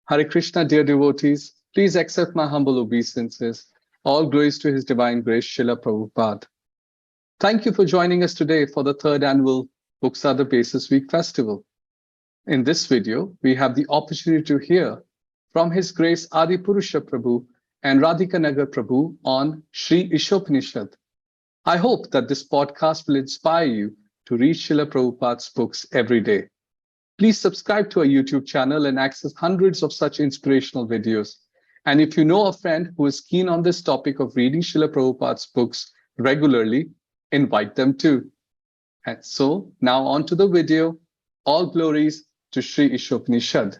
Hare Krishna, dear devotees, please accept my humble obeisances. All glories to His Divine Grace, Srila Prabhupada. Thank you for joining us today for the third annual Books Are the Basis Week Festival. In this video, we have the opportunity to hear from His Grace Adipurusa Prabhu and Radhika Nagar Prabhu on Sri Isopanishad. I hope that this podcast will inspire you to read Srila Prabhupada's books every day. Please subscribe to our YouTube channel and access hundreds of such inspirational videos. And if you know a friend who is keen on this topic of reading Srila Prabhupada's books regularly, invite them too. And so now on to the video. All glories to Sri Isopanishad.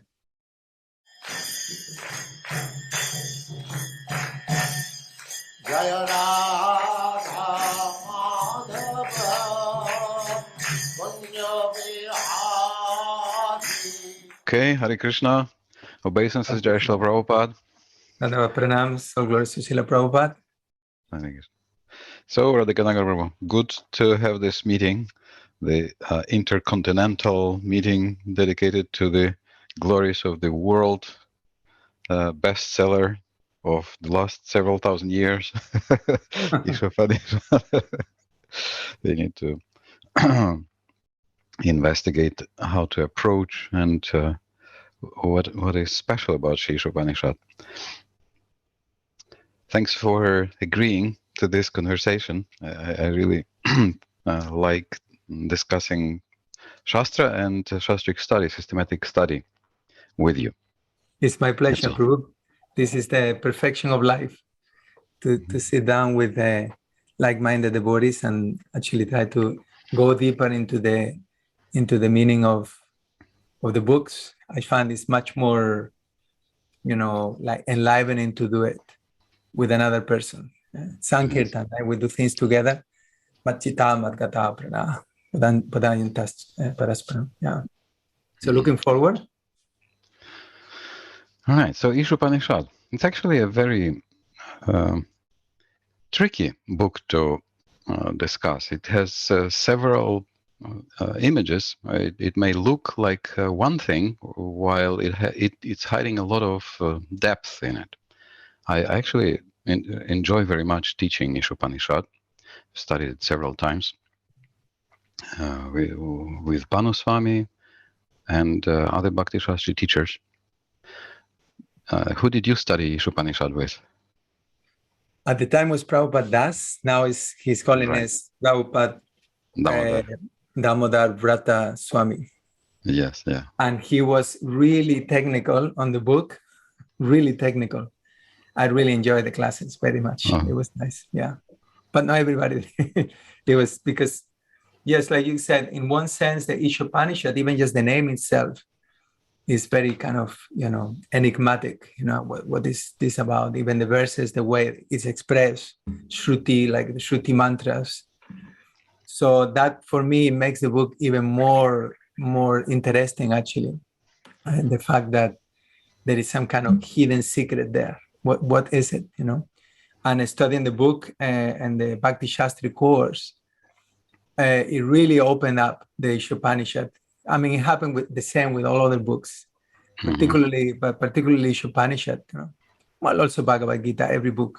Okay, Hare Krishna. Obeisances, Jai Srila Prabhupada. Pranams, all glories to Srila Prabhupada. So, Radhika Nagar Prabhu, good to have this meeting, the intercontinental meeting dedicated to the glories of the world bestseller of the last several thousand years. Isopanishad. They need to investigate how to approach and what is special about Sri Isopanishad. Thanks for agreeing to this conversation. I really like discussing Shastra and Shastric study, systematic study with you. It's my pleasure, Prabhu. This is the perfection of life, to sit down with like-minded devotees and actually try to go deeper into the meaning of the books. I find it's much more, like enlivening to do it with another person. Sankirtan, right? We do things together. Yeah. So looking forward. All right. So Isopanishad, it's actually a very tricky book to discuss. It has several images. It may look like one thing, while it's hiding a lot of depth in it. I actually enjoy very much teaching Isopanishad. Studied it several times with Bhanu Swami and other Bhakti-Shastri teachers. Who did you study Isopanishad with? At the time was Prabhupada Das. Now he's calling us Prabhupada Damodar Vrata Swami. Yes, yeah. And he was really technical on the book, really technical. I really enjoyed the classes very much. It was nice, yeah. But not everybody. It was because, yes, like you said, in one sense, the Isopanishad, even just the name itself, is very kind of, enigmatic. What is this about? Even the verses, the way it's expressed, Shruti, like the Shruti mantras. So that, for me, makes the book even more interesting, actually. And the fact that there is some kind of hidden secret there. What is it, And studying the book and the Bhakti-Shastrы course, it really opened up the Isopanishad. I mean, it happened with the same with all other books, particularly Isopanishad, Well, also Bhagavad Gita, every book.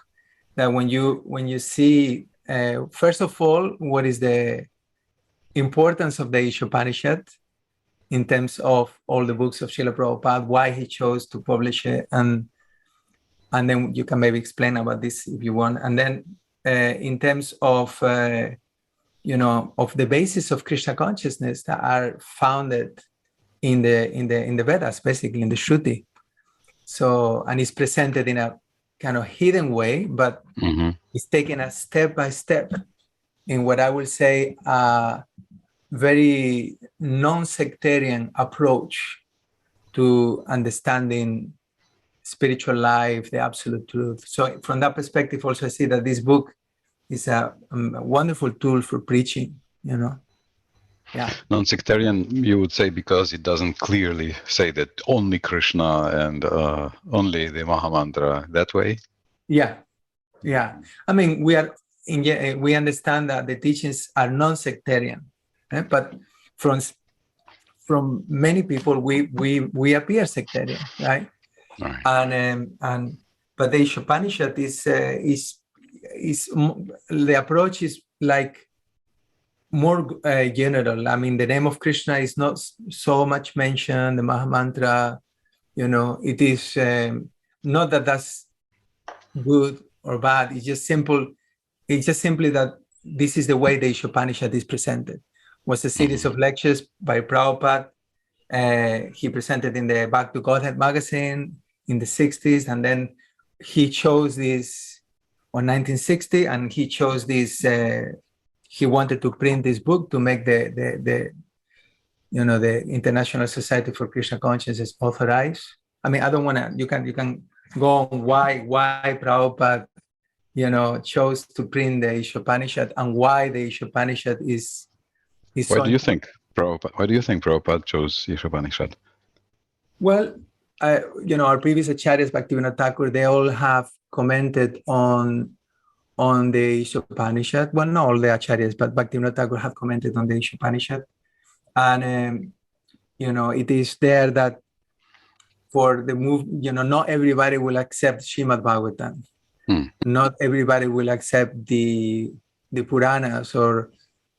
That when you see, first of all, what is the importance of the Isopanishad in terms of all the books of Srila Prabhupada, why he chose to publish it, and then you can maybe explain about this if you want. And then in terms of, of the basis of Krishna consciousness that are founded in the Vedas, basically in the Shruti. So, and it's presented in a kind of hidden way, but it's taken a step by step in what I will say a very non-sectarian approach to understanding spiritual life, the absolute truth. So from that perspective, also I see that this book is a wonderful tool for preaching, Yeah. Non-sectarian, you would say, because it doesn't clearly say that only Krishna and only the Mahamantra that way? Yeah. I mean, we understand that the teachings are non-sectarian, but from many people, we appear sectarian, right? Right. But the Isopanishad is the approach is like more general. I mean, the name of Krishna is not so much mentioned. The Mahamantra, it is not that that's good or bad. It's just simple. It's just simply that this is the way the Isopanishad is presented. It was a series of lectures by Prabhupada. He presented in the Back to Godhead magazine in the 60s, and then he chose this on 1960, and he chose this. He wanted to print this book to make the International Society for Krishna Consciousness authorized. I mean, I don't want to. You can go on why Prabhupada chose to print the Isopanishad and why the Isopanishad is. Why do you think Prabhupada chose Isopanishad? Well, our previous acharyas, Bhakti-Vedanta Thakur, they all have commented on the Isopanishad. Well, not all the acharyas, but Bhakti-Vedanta Thakur have commented on the Isopanishad. And, it is there that for the move, not everybody will accept Srimad Bhagavatam. Not everybody will accept the Puranas,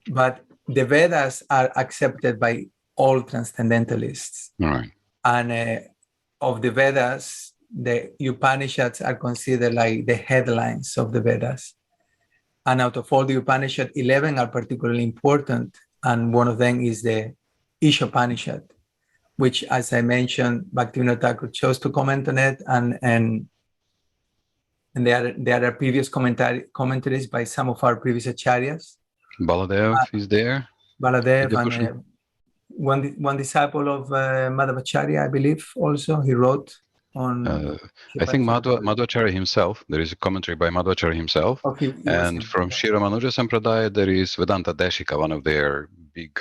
but the Vedas are accepted by all transcendentalists. Right. And of the Vedas, the Upanishads are considered like the headlines of the Vedas. And out of all the Upanishads, 11 are particularly important. And one of them is the Isopanishad, which, as I mentioned, Bhakti-Vedanta Thakur chose to comment on it. And there are previous commentaries by some of our previous acharyas. Baladev is there. Baladev and one disciple of Madhvacharya, I believe, also he wrote on. I think Madhvacharya himself. There is a commentary by Madhvacharya himself. Okay, and from Sri Ramanuja Sampradaya, there is Vedanta Deshika, one of their big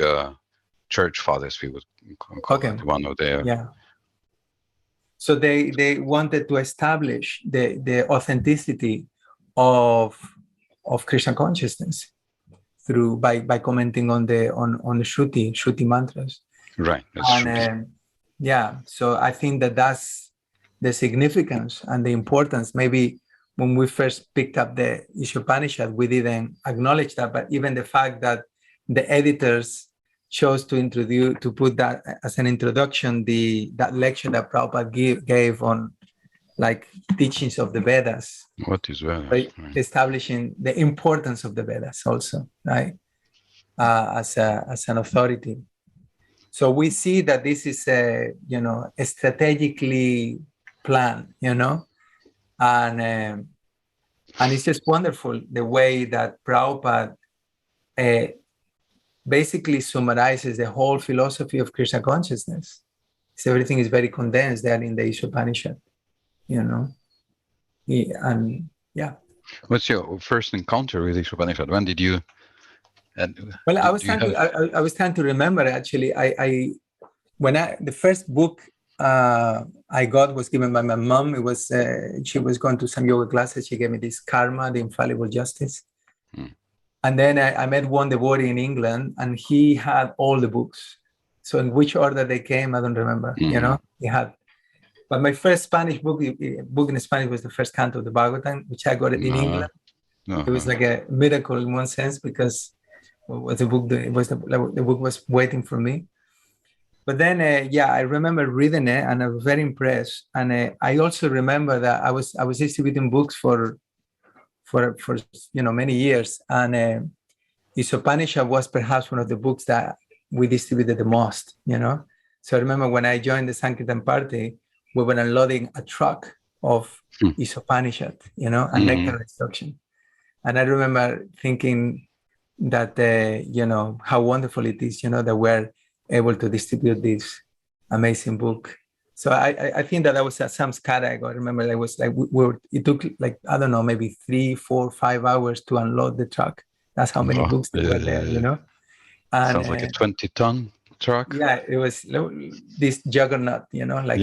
church fathers, we would call it. One of their. Yeah. So they wanted to establish the authenticity of Krishna consciousness by commenting on the Shruti mantras. Right. So I think that's the significance and the importance. Maybe when we first picked up the Isopanishad, we didn't acknowledge that, but even the fact that the editors chose to put that as an introduction, that lecture that Prabhupada gave on like teachings of the Vedas. What is Vedas? Right? Establishing the importance of the Vedas also, right? As an authority. So we see that this is a strategically planned, and it's just wonderful the way that Prabhupada basically summarizes the whole philosophy of Krishna consciousness. So everything is very condensed there in the Isopanishad, What's your first encounter with Isopanishad? When did you? Well, I was trying to remember actually. The first book I got was given by my mom. It was she was going to some yoga classes. She gave me this Karma, the Infallible Justice. And then I met one devotee in England, and he had all the books. So in which order they came, I don't remember. He had. But my first Spanish book in Spanish was the first canto of the Bhagavatam, which I got it in England. It was like a miracle in one sense because the book was waiting for me. But then, I remember reading it, and I was very impressed. And I also remember that I was distributing books for many years, and Isopanishad was perhaps one of the books that we distributed the most. So I remember when I joined the Sankirtan party, we were unloading a truck of Isopanishad, and nectar instruction. And I remember thinking that how wonderful it is, that we're able to distribute this amazing book. So I think that was at Samskara. I remember it was like it took like, I don't know, maybe 3, 4, 5 hours to unload the truck. That's how many books there were there, And, sounds like a 20-ton truck. Yeah, it was this juggernaut, like.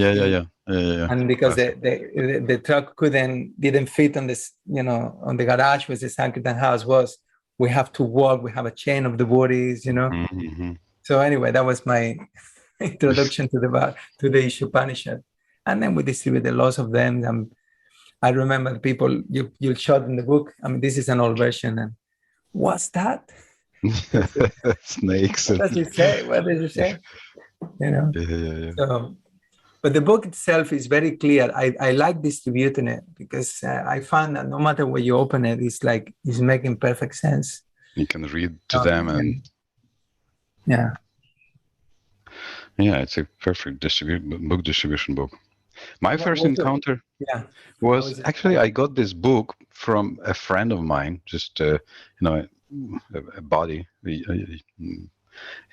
Yeah. And because the truck didn't fit on this, on the garage where the Sankirtan house was, we have to walk. We have a chain of devotees, Mm-hmm. So anyway, that was my introduction to the Isopanishad. And then we distributed lots of them. And I remember the people, you'll show them the book. I mean, this is an old version. And what's that? Snakes. What does it say? What does it say? You know? Yeah. So, but the book itself is very clear. I like distributing it because I found that no matter where you open it, it's making perfect sense. You can read to them and yeah, it's a perfect book distribution book. My first encounter was actually I got this book from a friend of mine, just a buddy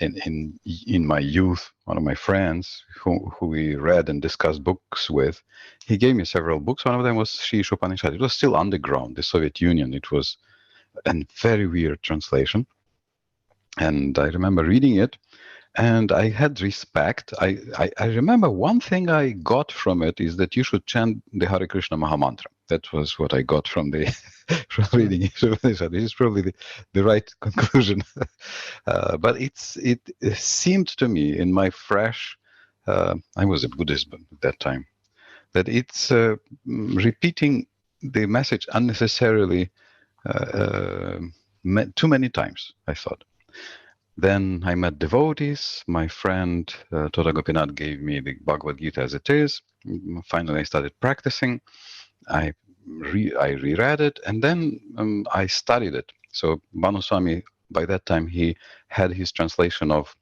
in my youth, one of my friends who we read and discussed books with. He gave me several books. One of them was Isopanishad. It was still underground, the Soviet Union. It was a very weird translation. And I remember reading it, and I had respect. I remember one thing I got from it is that you should chant the Hare Krishna Mahamantra. That was what I got from from reading it. This is probably the right conclusion. But it seemed to me in my fresh, I was a Buddhist at that time, that it's repeating the message unnecessarily too many times, I thought. Then I met devotees. My friend Tota Gopinath gave me the Bhagavad Gita as it is. Finally, I started practicing. I reread it, and then I studied it. So Bhanu Swami, by that time, he had his translation of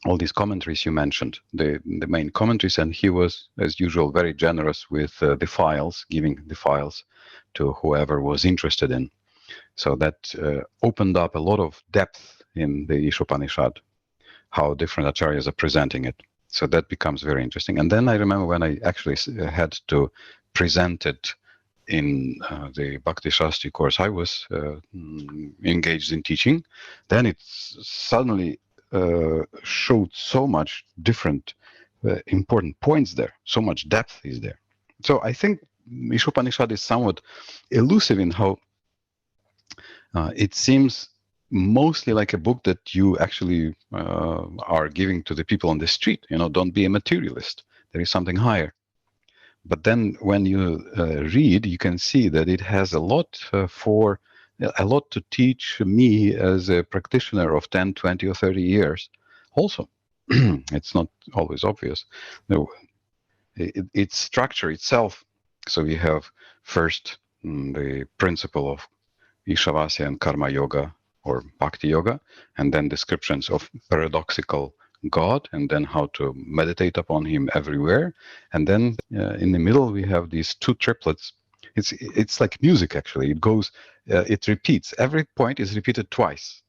all these commentaries you mentioned, the main commentaries, and he was, as usual, very generous with the files, giving the files to whoever was interested in. So that opened up a lot of depth in the Isopanishad, how different acharyas are presenting it. So that becomes very interesting. And then I remember when I actually had to present it in the Bhakti-Shasтры course I was engaged in teaching, then it suddenly showed so much different important points there, so much depth is there. So I think Isopanishad is somewhat elusive in how it seems mostly like a book that you actually are giving to the people on the street. Don't be a materialist. There is something higher. But then when you read, you can see that it has a lot to teach me as a practitioner of 10, 20, or 30 years. Also, it's not always obvious. No, its structure itself. So we have first the principle of Ishavasya and Karma Yoga, or Bhakti Yoga, and then descriptions of paradoxical God, and then how to meditate upon him everywhere. And then in the middle we have these two triplets. It's like music, actually. It goes, it repeats. Every point is repeated twice.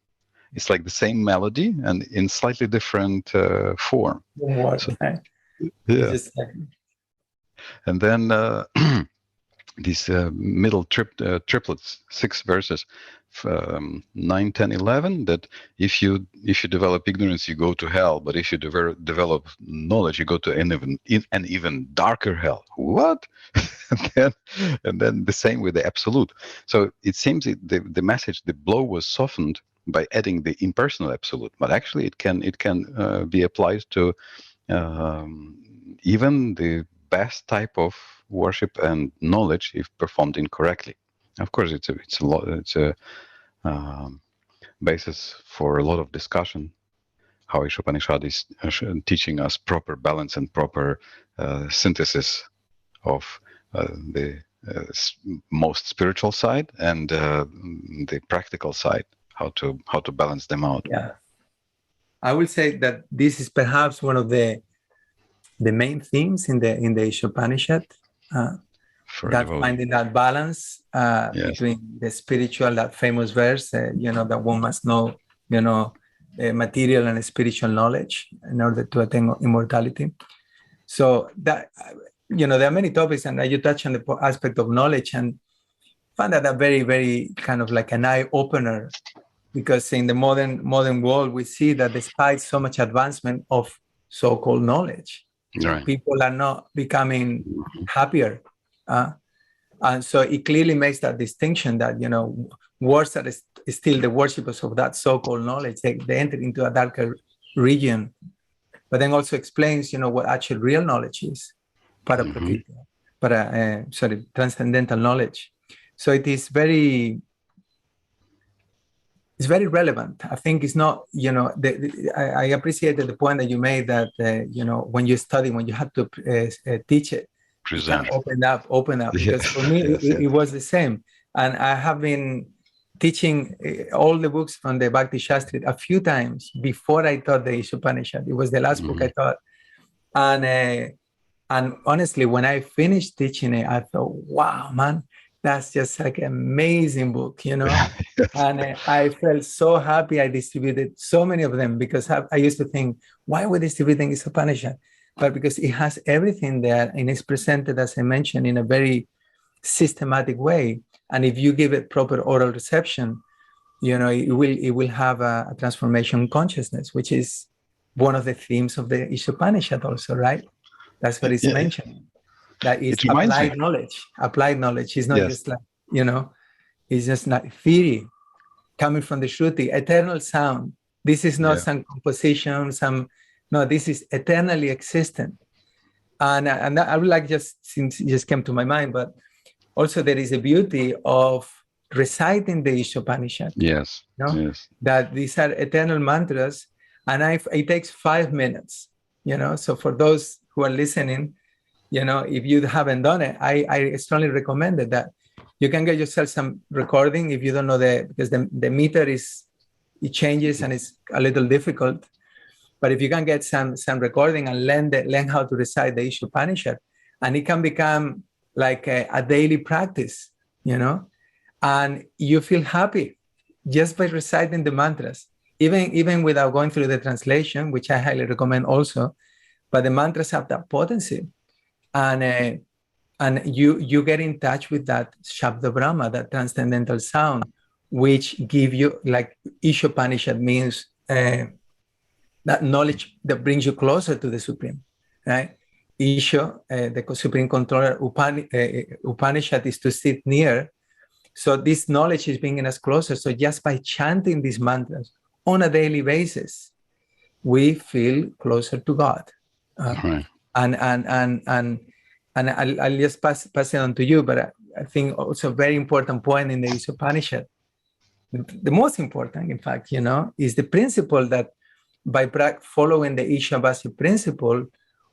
It's like the same melody and in slightly different form. So, yeah. And then these middle triplets, 6 verses, 9, 10, 11, that if you develop ignorance, you go to hell, but if you develop knowledge, you go to an even darker hell. What? and then the same with the absolute. So it seems the message, the blow was softened by adding the impersonal absolute, but actually it can be applied to even the best type of worship and knowledge if performed incorrectly. Of course, it's a basis for a lot of discussion, how Isopanishad is teaching us proper balance and proper synthesis of the most spiritual side and the practical side, how to balance them out. Yeah, I will say that this is perhaps one of the main themes in the Isopanishad. Finding that balance between the spiritual, that famous verse, that one must know, material and spiritual knowledge in order to attain immortality. So that, there are many topics, and you touch on the aspect of knowledge, and find that a very, very kind of like an eye opener, because in the modern world, we see that despite so much advancement of so-called knowledge, right, people are not becoming happier. And so it clearly makes that distinction that, words that is still the worshippers of that so-called knowledge, they enter into a darker region, but then also explains, what actual real knowledge is. paraprakriti, transcendental knowledge. So it is it's very relevant. I think it's not, I appreciated the point that you made that, when you study, when you have to teach it, Present. open up. Because for me, it was the same. And I have been teaching all the books from the Bhakti-Shastrы a few times before I taught the Isopanishad. It was the last book I taught. And honestly, when I finished teaching it, I thought, wow, man, that's just like an amazing book, And I felt so happy I distributed so many of them, because I used to think, why are we distributing Isopanishad? But because it has everything there, and it's presented, as I mentioned, in a very systematic way. And if you give it proper oral reception, it will have a transformation consciousness, which is one of the themes of the Isopanishad also, right? That's what it's mentioned. That is applied knowledge. Applied knowledge is not just like, it's just not theory coming from the Shruti, eternal sound. This is not some composition, no, this is eternally existent. And I would like, since it just came to my mind, but also there is a beauty of reciting the Isopanishad. Yes. That these are eternal mantras, and it takes 5 minutes, So for those who are listening, if you haven't done it, I strongly recommend it, that you can get yourself some recording if you don't know because the meter it changes and it's a little difficult. But if you can get some recording and learn how to recite the Isopanishad, and it can become like a daily practice, and you feel happy just by reciting the mantras, even without going through the translation, which I highly recommend also. But the mantras have that potency, and you get in touch with that Shabda Brahma, that transcendental sound, which give you, like Isopanishad means that knowledge that brings you closer to the Supreme, right? Isho, the Supreme Controller, Upanishad is to sit near. So this knowledge is bringing us closer. So just by chanting these mantras on a daily basis, we feel closer to God. Right. And I'll just pass it on to you, but I think also a very important point in the Isopanishad, the most important, in fact, is the principle that by following the Ishavasi principle,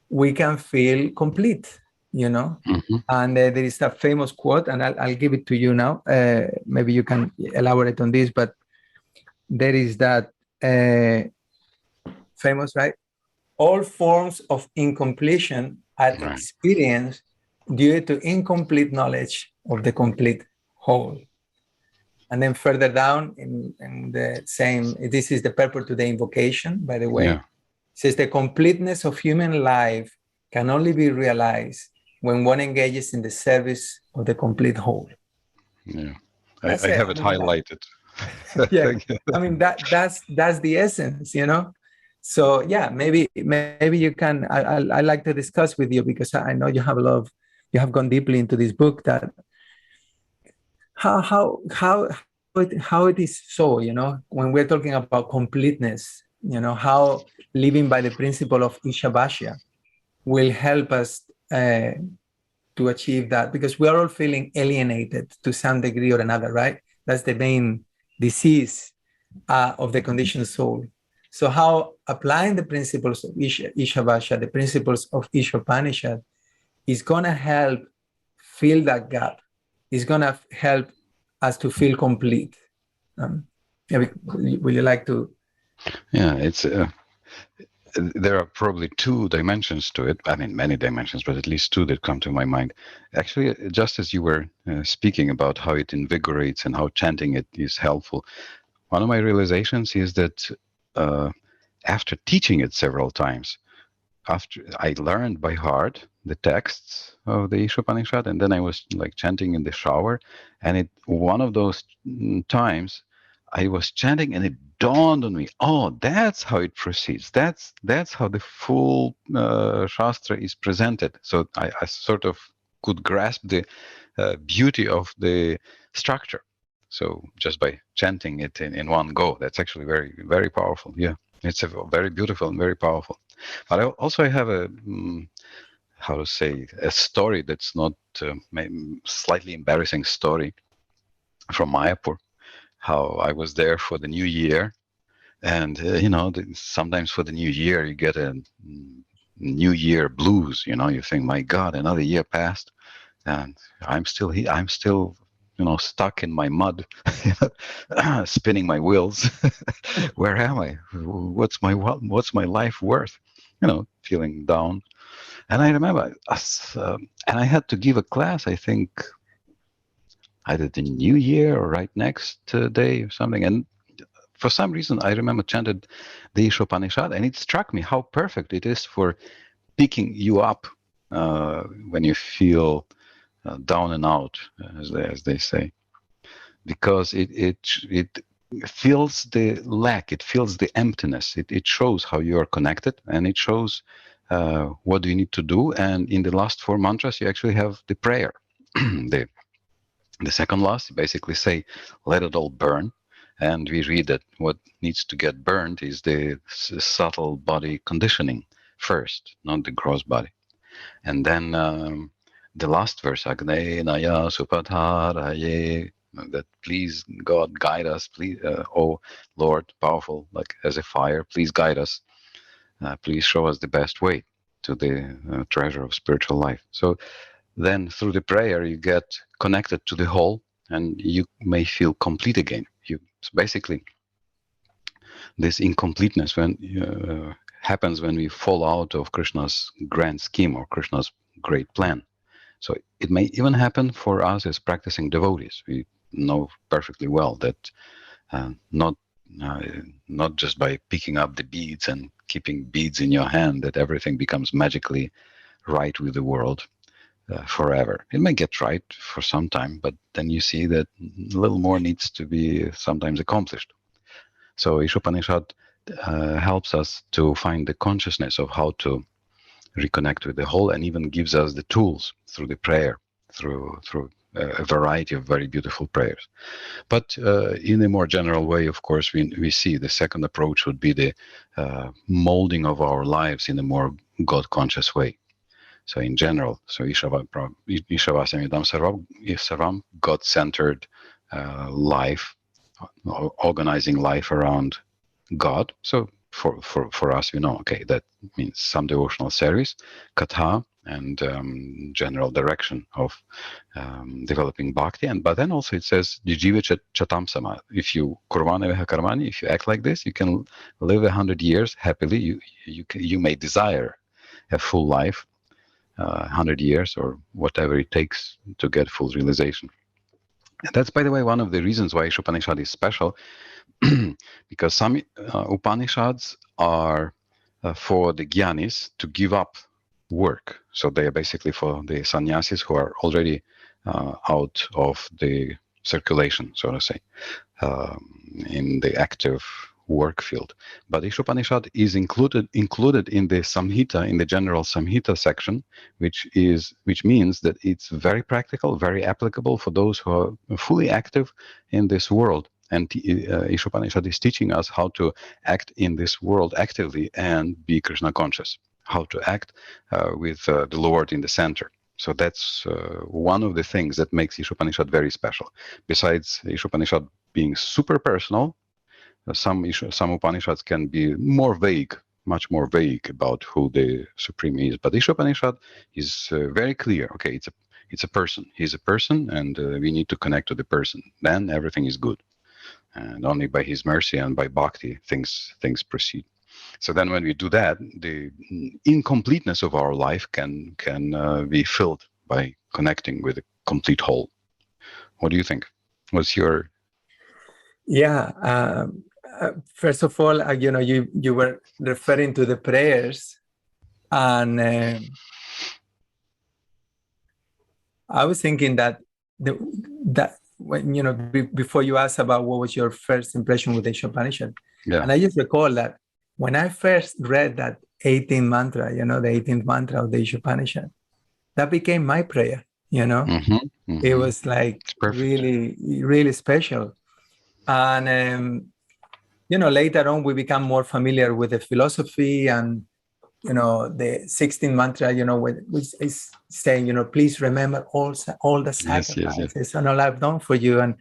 we can feel complete, And there is a famous quote, and I'll give it to you now. Maybe you can elaborate on this, but there is that famous, right? All forms of incompletion are experienced due to incomplete knowledge of the complete whole. And then further down in the same, this is the purport to the invocation, by the way. It says the completeness of human life can only be realized when one engages in the service of the complete whole. Yeah, I have it highlighted. I mean, that's the essence, So yeah, maybe you can. I like to discuss with you, because I know you have gone deeply into this book, that how it is so, when we're talking about completeness, how living by the principle of Ishabhasya will help us to achieve that, because we are all feeling alienated to some degree or another, right? That's the main disease of the conditioned soul. So how applying the principles of Ishabhasya, the principles of Isopanishad, is going to help fill that gap. It's going to help us to feel complete. Will you like to? Yeah, it's there are probably 2 dimensions to it. I mean, many dimensions, but at least 2 that come to my mind. Actually, just as you were speaking about how it invigorates and how chanting it is helpful, one of my realizations is that after teaching it several times, after I learned by heart the texts of the Isopanishad, and then I was like chanting in the shower, and one of those times I was chanting, and it dawned on me, oh, that's how it proceeds. That's how the full Shastra is presented. So I sort of could grasp the beauty of the structure. So just by chanting it in one go, that's actually very, very powerful. Yeah, it's very beautiful and very powerful. But I also have a how to say, a story that's not slightly embarrassing story from Mayapur, how I was there for the New Year. And, sometimes for the New Year, you get a New Year blues, you think, my God, another year passed and I'm still here. I'm still, stuck in my mud, spinning my wheels. Where am I? What's my life worth? Feeling down. And I remember and I had to give a class, I think, either the New Year or right next day or something. And for some reason, I remember chanted the Isopanishad, and it struck me how perfect it is for picking you up when you feel down and out, as they say, because it fills the lack, it fills the emptiness. It shows how you are connected, and it shows what do you need to do. And in the last 4 mantras, you actually have the prayer. The second last, you basically say, let it all burn. And we read that what needs to get burned is the subtle body conditioning first, not the gross body. And then the last verse, Agne Naya Supataraye, that please God guide us, please, oh Lord, powerful, like as a fire, please guide us, please show us the best way to the treasure of spiritual life. So then through the prayer, you get connected to the whole, and you may feel complete again. So basically, this incompleteness happens when we fall out of Krishna's grand scheme or Krishna's great plan. So it may even happen for us as practicing devotees. We know perfectly well that not just by picking up the beads and keeping beads in your hand that everything becomes magically right with the world forever. It may get right for some time, but then you see that a little more needs to be sometimes accomplished. So Isopanishad helps us to find the consciousness of how to reconnect with the whole, and even gives us the tools through the prayer, through a variety of very beautiful prayers. But in a more general way, of course, we see the second approach would be the molding of our lives in a more God-conscious way. So in general, so Ishavasamidam Sarvam, God-centered life, organizing life around God. So for us, we know, okay, that means some devotional service, katha, and general direction of developing bhakti. But then also it says, Jijiva chatam sama. If you kurvana veha karmani, if you act like this, you can live 100 years happily. You may desire a full life, 100 years or whatever it takes to get full realization. And that's, by the way, one of the reasons why Isopanishad is special, because some Upanishads are for the Gyanis to give up work. So they are basically for the sannyasis who are already out of the circulation, so to say, in the active work field. But Isopanishad is included in the Samhita, in the general Samhita section, which means that it's very practical, very applicable for those who are fully active in this world. And Isopanishad is teaching us how to act in this world actively and be Krishna conscious, how to act with the Lord in the center. So that's one of the things that makes Isopanishad very special. Besides Isopanishad being super personal, some Upanishads can be more vague, much more vague about who the Supreme is. But Isopanishad is very clear. Okay, it's a person. He's a person, and we need to connect to the person. Then everything is good. And only by his mercy and by bhakti things proceed. So then when we do that, the incompleteness of our life can be filled by connecting with a complete whole. What do you think? What's your... Yeah. First of all, you were referring to the prayers, and I was thinking that when before you asked about what was your first impression with the Isopanishad, and I just recall that when I first read that 18th mantra, the 18th mantra of the Isopanishad, that became my prayer. It was like really, really special. And later on, we become more familiar with the philosophy, and the 16th mantra, which is saying, please remember all the sacrifices and all I've done for you. And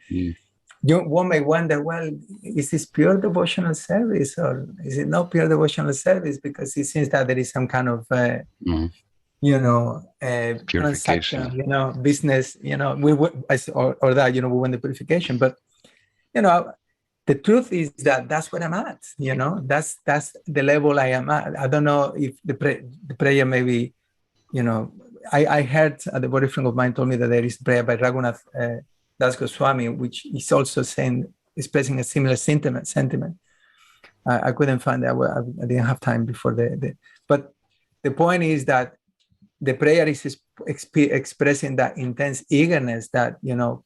one may wonder, well, is this pure devotional service or is it not pure devotional service? Because it seems that there is some kind of, transaction, business, or that, we want the purification. But, the truth is that that's what I'm at, that's the level I am at. I don't know if the prayer maybe, I heard a devotee friend of mine told me that there is prayer by Raghunath Das Goswami, which is also expressing a similar sentiment. I couldn't find that. I didn't have time before but the point is that the prayer is expressing that intense eagerness that,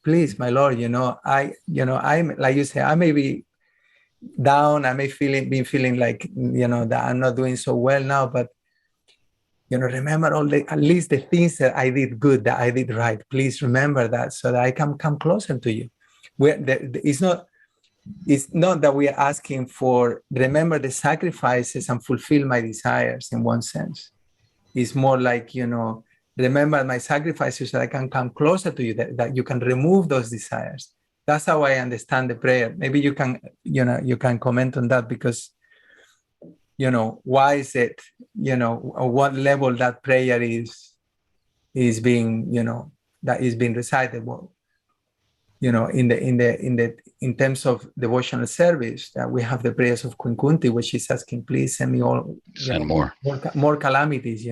please, my Lord, I'm, like you say, I may be down, I may be feeling like, that I'm not doing so well now, but, remember at least the things that I did good, that I did right. Please remember that so that I can come closer to you. It's not that we are asking for, remember the sacrifices and fulfill my desires in one sense. It's more like, remember my sacrifices so that I can come closer to you, that you can remove those desires. That's how I understand the prayer. Maybe you can comment on that, because, why is it, at what level that prayer is being, that is being recited. Well, in terms of devotional service, that we have the prayers of Queen Kunti, which is asking, please send me more calamities,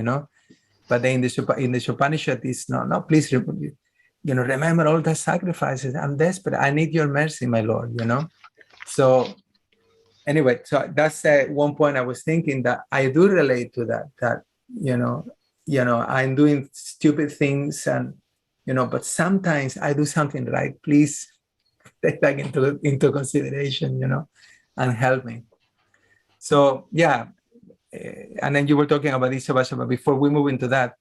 But then in the Isopanishad, it's no, please, remember all the sacrifices. I'm desperate. I need your mercy, my Lord, So anyway, so that's one point I was thinking, that I do relate to that, I'm doing stupid things and, but sometimes I do something right. Please take that into consideration, and help me. So, yeah. And then you were talking about Isopanishad, but before we move into that,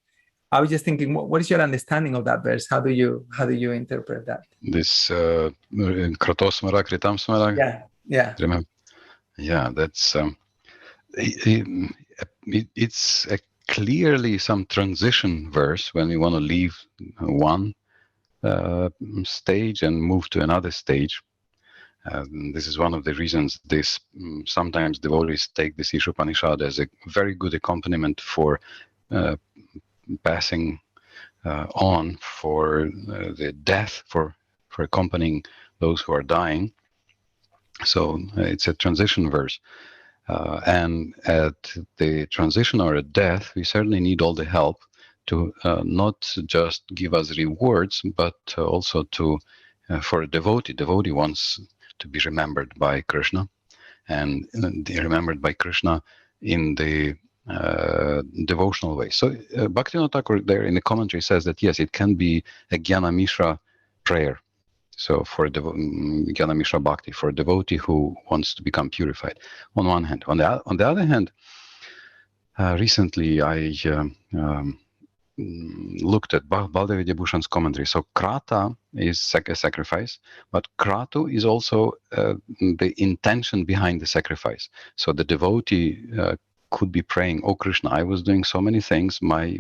I was just thinking, what is your understanding of that verse? How do you interpret that? This Kratos Smara, Kritam Smara? Yeah. Remember? Yeah, that's it's clearly some transition verse when we want to leave one stage and move to another stage. This is one of the reasons sometimes devotees take this Isopanishad as a very good accompaniment for passing on for the death, for accompanying those who are dying. So it's a transition verse. And at the transition or at death, we certainly need all the help to not just give us rewards, but also for a devotee. Devotee wants to be remembered by Krishna, and remembered by Krishna in the devotional way. So Bhaktivinoda Thakur there in the commentary says that yes, it can be a Jnana Mishra prayer. So for Jnana Mishra Bhakti, for a devotee who wants to become purified, on one hand. On the other hand, recently I looked at Baldev Vidyabhushan's commentary. So Krata is a sacrifice, but Kratu is also the intention behind the sacrifice. So the devotee could be praying, "Oh Krishna, I was doing so many things. My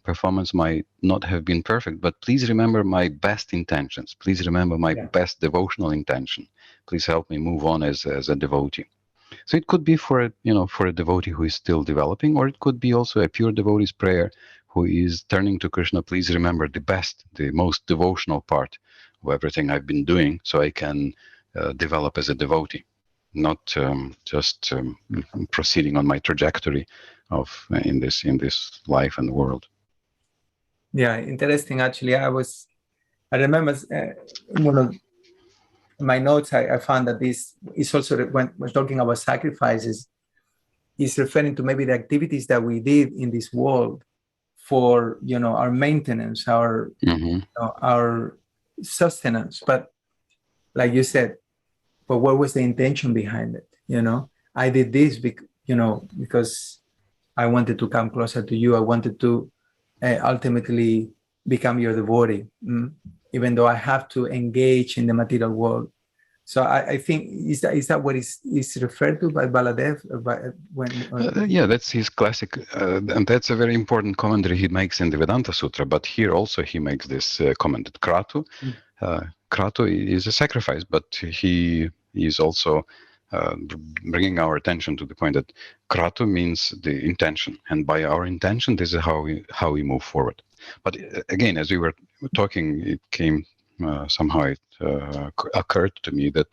performance might not have been perfect, but please remember my best intentions. Please remember my best devotional intention. Please help me move on as a devotee." So it could be for a devotee who is still developing, or it could be also a pure devotee's prayer who is turning to Krishna. Please remember the most devotional part of everything I've been doing, so I can develop as a devotee, not just proceeding on my trajectory of in this life and world. Yeah, interesting. Actually, I remember one of my notes, I found that this is also, when we're talking about sacrifices, is referring to maybe the activities that we did in this world for, our maintenance, our sustenance. But like you said, but what was the intention behind it? I did this, because I wanted to come closer to you. I wanted to ultimately become your devotee. Even though I have to engage in the material world, So I think is that what is referred to by Baladev yeah, that's his classic, and that's a very important commentary he makes in the Vedanta Sutra. But here also he makes this comment that Kratu, Kratu is a sacrifice, but he is also bringing our attention to the point that Kratu means the intention, and by our intention, this is how we move forward. But again, as we were talking, it came somehow it occurred to me that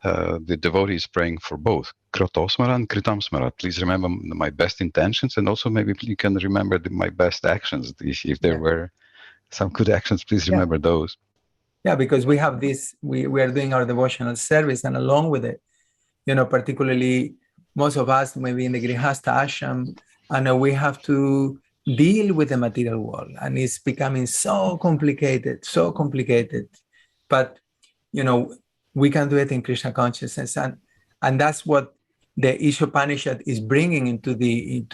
the devotee is praying for both Kratosmara and Kritamsmara. Please remember my best intentions, and also maybe you can remember my best actions. If there were some good actions, please remember those. Yeah, because we have this, we are doing our devotional service, and along with it, particularly most of us maybe in the Grihastha ashram, and we have to deal with the material world, and it's becoming so complicated. But we can do it in Krishna consciousness, and that's what the Isopanishad is bringing into the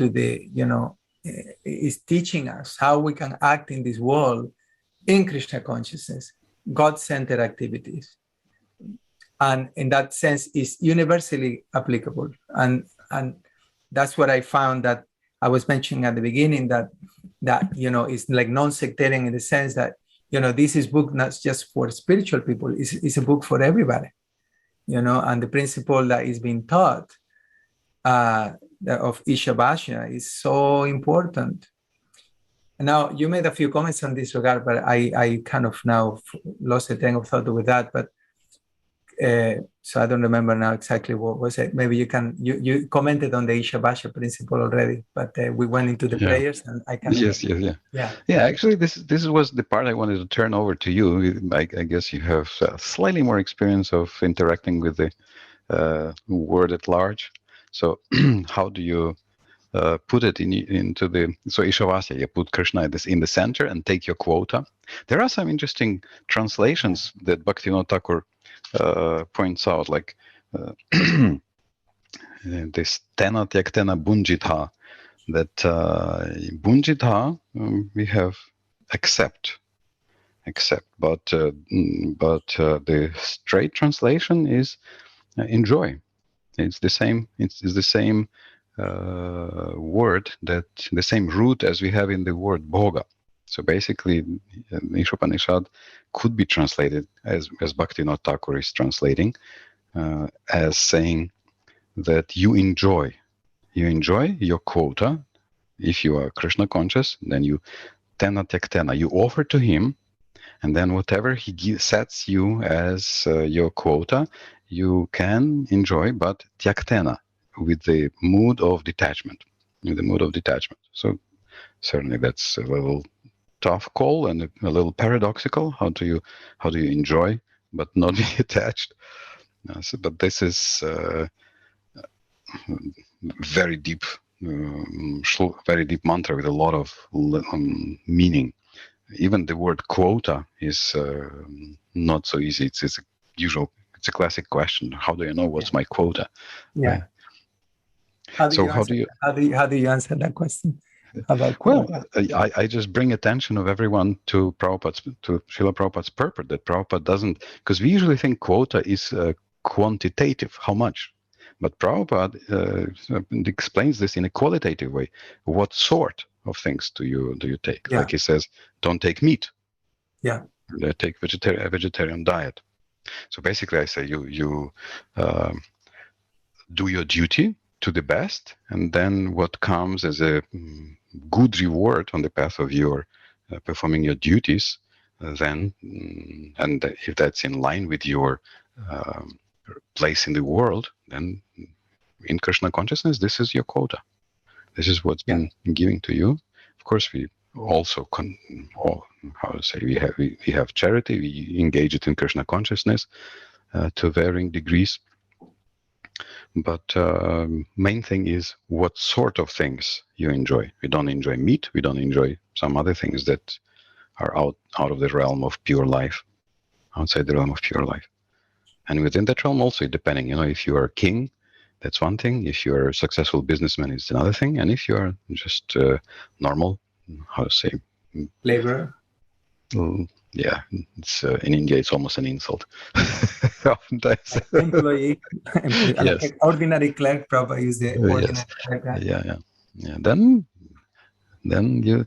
is teaching us how we can act in this world in Krishna consciousness, God-centered activities. And in that sense, is universally applicable. And that's what I found, that I was mentioning at the beginning, that is like non-sectarian in the sense that, this is book not just for spiritual people, it's a book for everybody, and the principle that is being taught of Ishabhasya is so important. Now, you made a few comments on this regard, but I kind of now lost the train of thought with that. But so I don't remember now exactly what was it. Maybe you commented on the Ishabhasya principle already, but we went into the prayers, and I can. Yeah. Actually, this was the part I wanted to turn over to you. I guess you have slightly more experience of interacting with the word at large. So, how do you put it into the Ishavasya? You put Krishna in the center and take your quota. There are some interesting translations that Bhaktivinoda Thakur points out, like this tena tyaktena bunjitha, that bunjitha we have accept, but the straight translation is enjoy. It's the same. It's the same word, that the same root as we have in the word bhoga. So basically, Isopanishad could be translated as Bhaktivinoda Thakur is translating, as saying that you enjoy your quota. If you are Krishna conscious, then you tena tyaktena, you offer to him, and then whatever he sets you as your quota, you can enjoy, but tyaktena, with the mood of detachment. So certainly that's a little tough call and a little paradoxical. How do you enjoy but not be attached? But this is very deep mantra with a lot of meaning. Even the word quota is not so easy. It's a classic question. How do you know what's my quota? Yeah. How do you answer that question? Well, I just bring attention of everyone to Srila Prabhupada's purport, that Prabhupada doesn't, because we usually think quota is quantitative, how much, but Prabhupada explains this in a qualitative way. What sort of things do you take? Yeah. Like he says, don't take meat. Yeah. Take a vegetarian diet. So basically, I say you do your duty to the best, and then what comes as a good reward on the path of your performing your duties, then, and if that's in line with your place in the world, then in Krishna consciousness, this is your quota. This is what's been given to you. Of course, we also we have charity. We engage it in Krishna consciousness to varying degrees. But main thing is what sort of things you enjoy. We don't enjoy meat. We don't enjoy some other things that are out of the realm of pure life, outside the realm of pure life. And within that realm also, depending, if you are a king, that's one thing. If you're a successful businessman, it's another thing. And if you are just normal, laborer, Yeah, it's in India. It's almost an insult. Oftentimes. Employee, Yes. like ordinary clerk, probably use the ordinary clerk. Right? Yeah. Then you.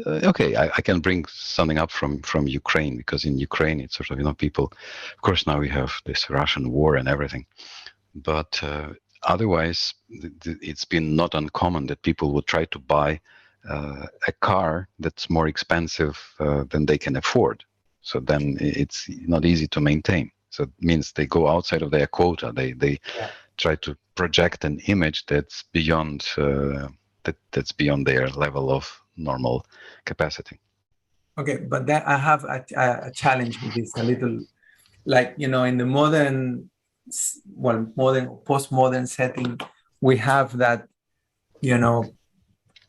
Okay, I can bring something up from Ukraine, because in Ukraine it's sort of, people. Of course, now we have this Russian war and everything, but otherwise it's been not uncommon that people would try to buy a car that's more expensive than they can afford. So then it's not easy to maintain. So it means they go outside of their quota. They try to project an image that's beyond that's beyond their level of normal capacity. Okay, but that I have a challenge with this a little, like, in the postmodern setting, we have that,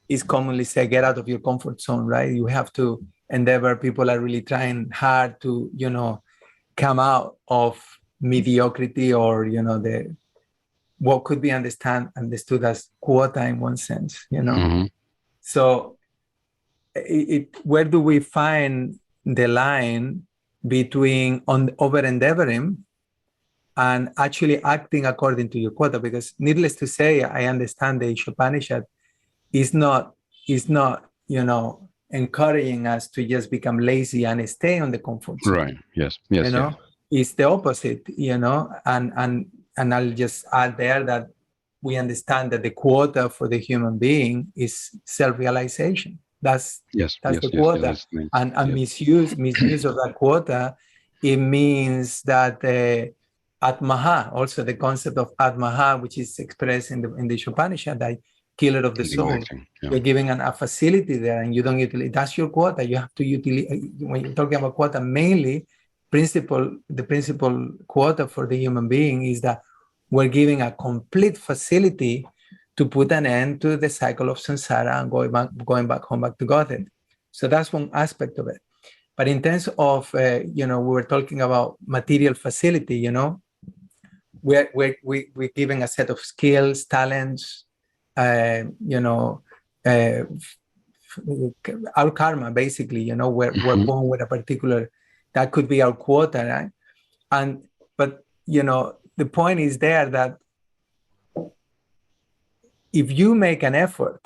is commonly said, get out of your comfort zone, right? You have to endeavor. People are really trying hard to, come out of mediocrity, or, the what could be understood as quota in one sense, Mm-hmm. So where do we find the line between over endeavoring and actually acting according to your quota? Because needless to say, I understand the Isopanishad is not encouraging us to just become lazy and stay on the comfort zone. Right. Yes. It's the opposite, and I'll just add there that we understand that the quota for the human being is self-realization. That's the quota. And misuse of that quota, it means that Atmaha, also the concept of Atmaha, which is expressed in the Isopanishad, that killer of the soul. You're giving a facility there, and you don't utilize. That's your quota. You have to utilize. When you're talking about quota, mainly the principal quota for the human being is that we're giving a complete facility to put an end to the cycle of samsara and going back home, back to Godhead. So that's one aspect of it. But in terms of, we were talking about material facility, we're giving a set of skills, talents, our karma, basically, we're born with a particular, that could be our quota, right? But the point is there that if you make an effort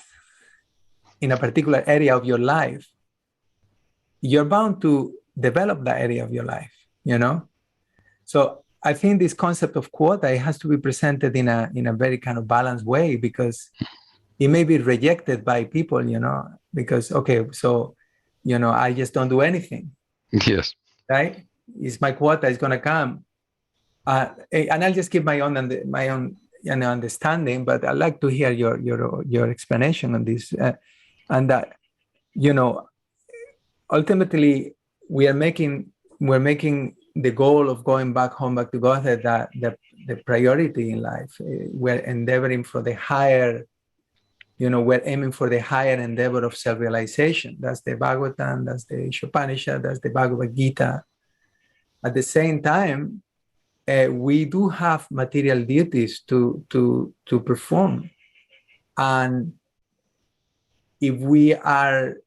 in a particular area of your life, you're bound to develop that area of your life, So I think this concept of quota, it has to be presented in a very kind of balanced way, because it may be rejected by people, because, okay, so, I just don't do anything. Yes. Right? Is my quota is going to come. And I'll just give my own understanding, but I'd like to hear your explanation on this. And that, ultimately, we're making the goal of going back home, back to Godhead, that the priority in life. We're endeavoring for the higher, we're aiming for the higher endeavor of self-realization. That's the Bhagavatam, that's the Isopanishad, that's the Bhagavad Gita. At the same time, we do have material duties to perform. And if we are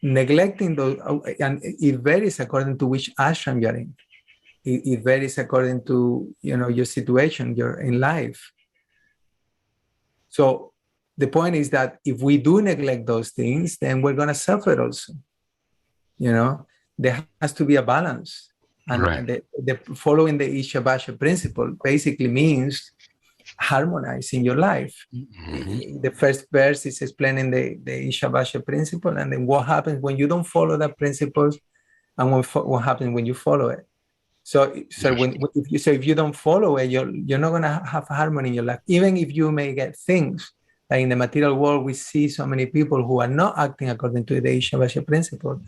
neglecting those, and it varies according to which ashram you're in. It varies according to, your situation, you're in life. So the point is that if we do neglect those things, then we're going to suffer also. There has to be a balance. And right. the following the Ishabhasha principle basically means harmonizing your life. Mm-hmm. The first verse is explaining the Ishabhasha principle, and then what happens when you don't follow that principle, and what happens when you follow it. So if you don't follow it, you're not going to have harmony in your life. Even if you may get things, like in the material world, we see so many people who are not acting according to the Ishabhasha principle,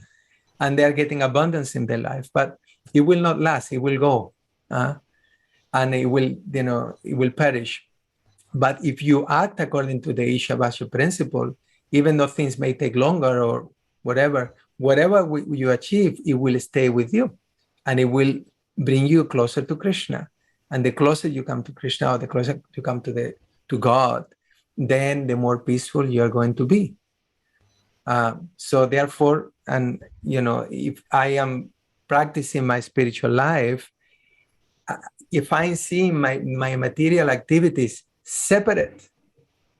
and they are getting abundance in their life, but it will not last. It will go, and it will perish. But if you act according to the Ishabhasha principle, even though things may take longer or whatever you achieve, it will stay with you, and it will bring you closer to Krishna. And the closer you come to Krishna, or the closer you come to God, then the more peaceful you are going to be. So therefore, you know, if I am practicing my spiritual life, if I see my material activities separate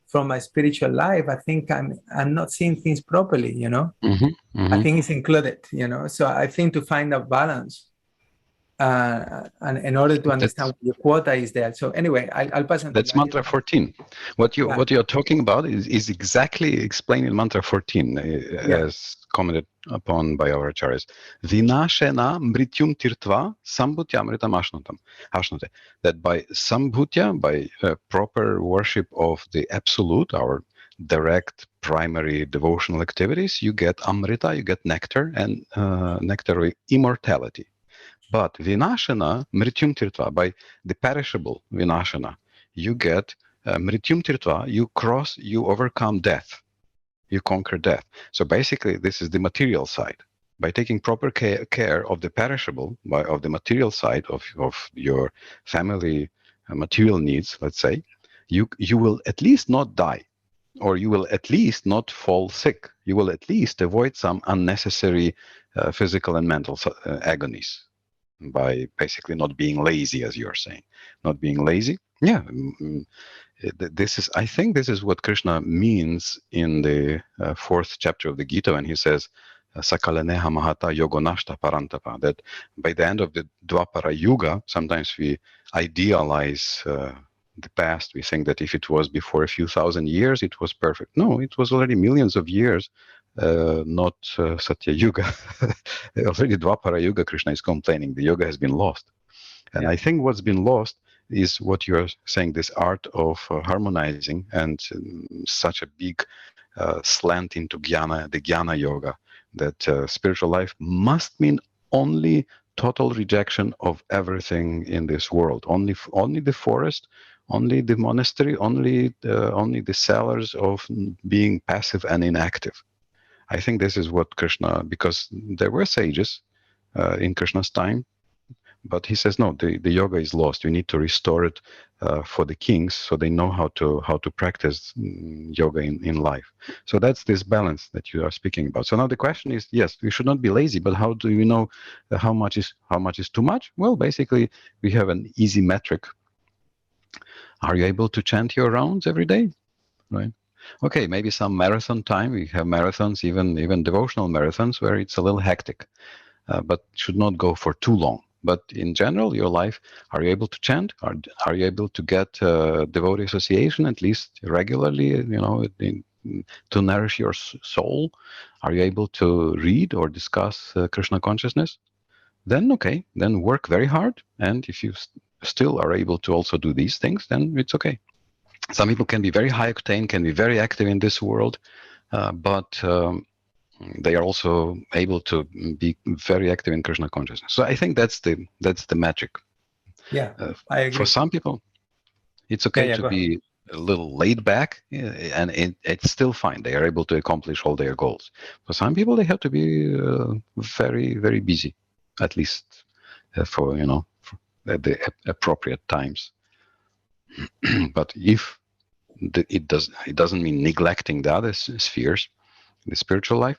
from my spiritual life, I think I'm not seeing things properly, you know. I think it's included, you know. So I think to find a balance, and in order to understand what your quota is there. So anyway, I'll pass on. That's mantra 14. What you're talking about is exactly explained in mantra 14, as commented upon by our acharyas. Vinashena mrityum tirtva sambhutyamritam ashnute. That by sambhutya, by proper worship of the absolute, our direct primary devotional activities, you get amrita, you get nectar, and nectar of immortality. But vinashana, mrityum tirtva, by the perishable vinashana, you get mrityum tirtva, you overcome death, you conquer death. So basically, this is the material side. By taking proper care of the perishable, of the material side of your family material needs, let's say, you will at least not die, or you will at least not fall sick. You will at least avoid some unnecessary physical and mental agonies, by basically not being lazy, as you're saying. Not being lazy. Yeah. I think this is what Krishna means in the 4th chapter of the Gita when he says, Sakalaneha Mahata Yogonashta Parantapa, that by the end of the Dwapara Yuga, sometimes we idealize the past. We think that if it was before a few thousand years, it was perfect. No, it was already millions of years. Not Satya Yuga. Already Dwapara Yuga, Krishna is complaining the yoga has been lost. And I think what's been lost is what you're saying, this art of harmonizing, and such a big slant into jnana, the jnana yoga, that spiritual life must mean only total rejection of everything in this world. Only the forest, only the monastery, only the sellers of being passive and inactive. I think this is what Krishna, because there were sages in Krishna's time, but he says, no, the yoga is lost. You need to restore it for the kings, so they know how to practice yoga in life. So that's this balance that you are speaking about. So now the question is, yes, we should not be lazy, but how do we know how much is too much? Well, basically, we have an easy metric. Are you able to chant your rounds every day? Right. Okay, maybe some marathon time. We have marathons, even devotional marathons, where it's a little hectic, but should not go for too long. But in general, your life, are you able to chant? Are you able to get devotee association at least regularly, you know, to nourish your soul? Are you able to read or discuss Krishna consciousness? Then, okay, then work very hard. And if you still are able to also do these things, then it's okay. Some people can be very high octane, can be very active in this world, but they are also able to be very active in Krishna consciousness. So I think that's the magic. Yeah, I agree. For some people, it's okay to be a little laid back, and it's still fine. They are able to accomplish all their goals. For some people, they have to be very, very busy, at least for at the appropriate times. But if it doesn't mean neglecting the other spheres, the spiritual life,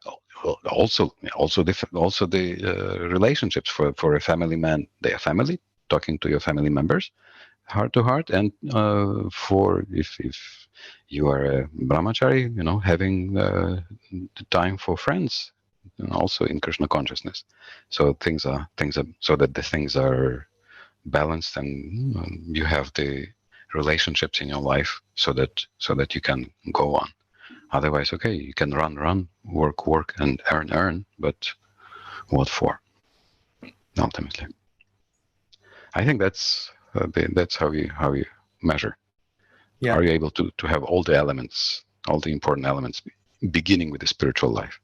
also the relationships for a family man. They are family, talking to your family members, heart to heart, and for if you are a brahmachari, having the time for friends, and also in Krishna consciousness. So things are so that the things are balanced, and you have the relationships in your life so that you can go on. Otherwise, okay, you can run, work, and earn, but what for? Ultimately, I think that's how we measure. Yeah. Are you able to have all the elements, all the important elements, beginning with the spiritual life?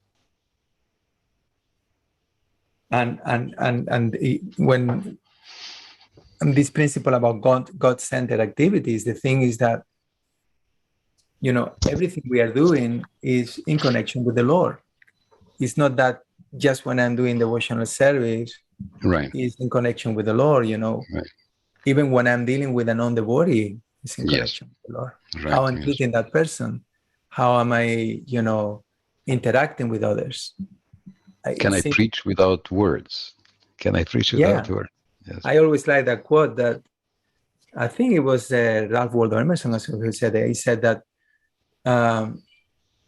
And when this principle about God-centered activities, the thing is that everything we are doing is in connection with the Lord. It's not that just when I'm doing devotional service, right, is in connection with the Lord. Right. Even when I'm dealing with a non-devotee, it's in connection with the Lord. Right. How I'm treating that person, how am I, interacting with others? Can I preach without words? Can I preach without words? Yes. I always like that quote that I think it was Ralph Waldo Emerson who said it. He said that,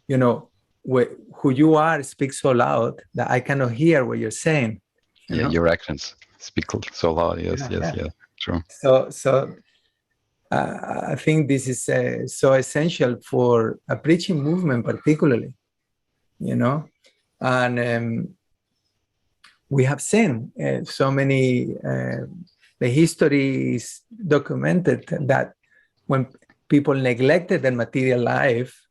you know, who you are speaks so loud that I cannot hear what you're saying. You know? Your actions speak so loud. Yes, true. So I think this is so essential for a preaching movement, particularly, you know, and we have seen so many. The history is documented that when people neglected their material life,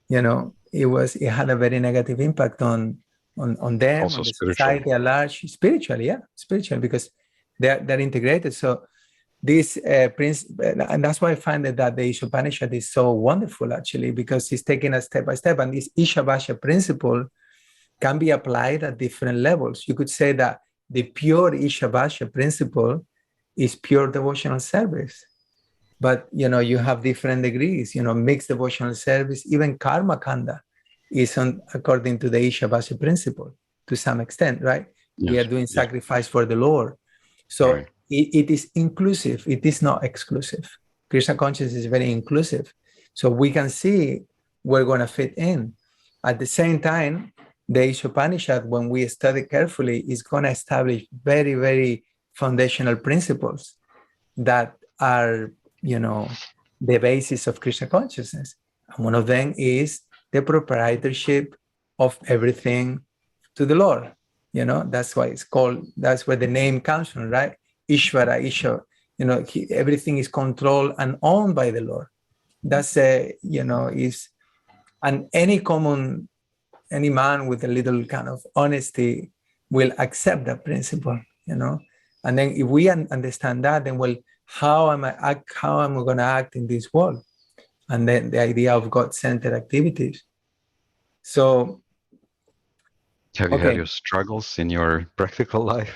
you know, it had a very negative impact on them, also on the spiritual. society at large, spiritual, because they're integrated. So this principle, and that's why I find that the Isopanishad is so wonderful, actually, because it's taken us step by step, and this Ishabhasha principle can be applied at different levels. You could say that the pure Ishabhasha principle is pure devotional service. But, you know, you have different degrees, you know, mixed devotional service, even karma kanda is according to the Ishabhasha principle to some extent, right? Yes. We are doing sacrifice for the Lord. So it is inclusive. It is not exclusive. Krishna consciousness is very inclusive. So we can see we're going to fit in. At the same time, the Isopanishad, when we study carefully, is going to establish very, very foundational principles that are, you know, the basis of Krishna consciousness. And one of them is the proprietorship of everything to the Lord. You know, that's why it's called, that's where the name comes from, right? Ishvara, Isha, you know, everything is controlled and owned by the Lord. That's you know, and any man with a little kind of honesty will accept that principle, you know. And then if we understand that, then well, how am I going to act in this world? And then the idea of God-centered activities. So, have you had your struggles in your practical life?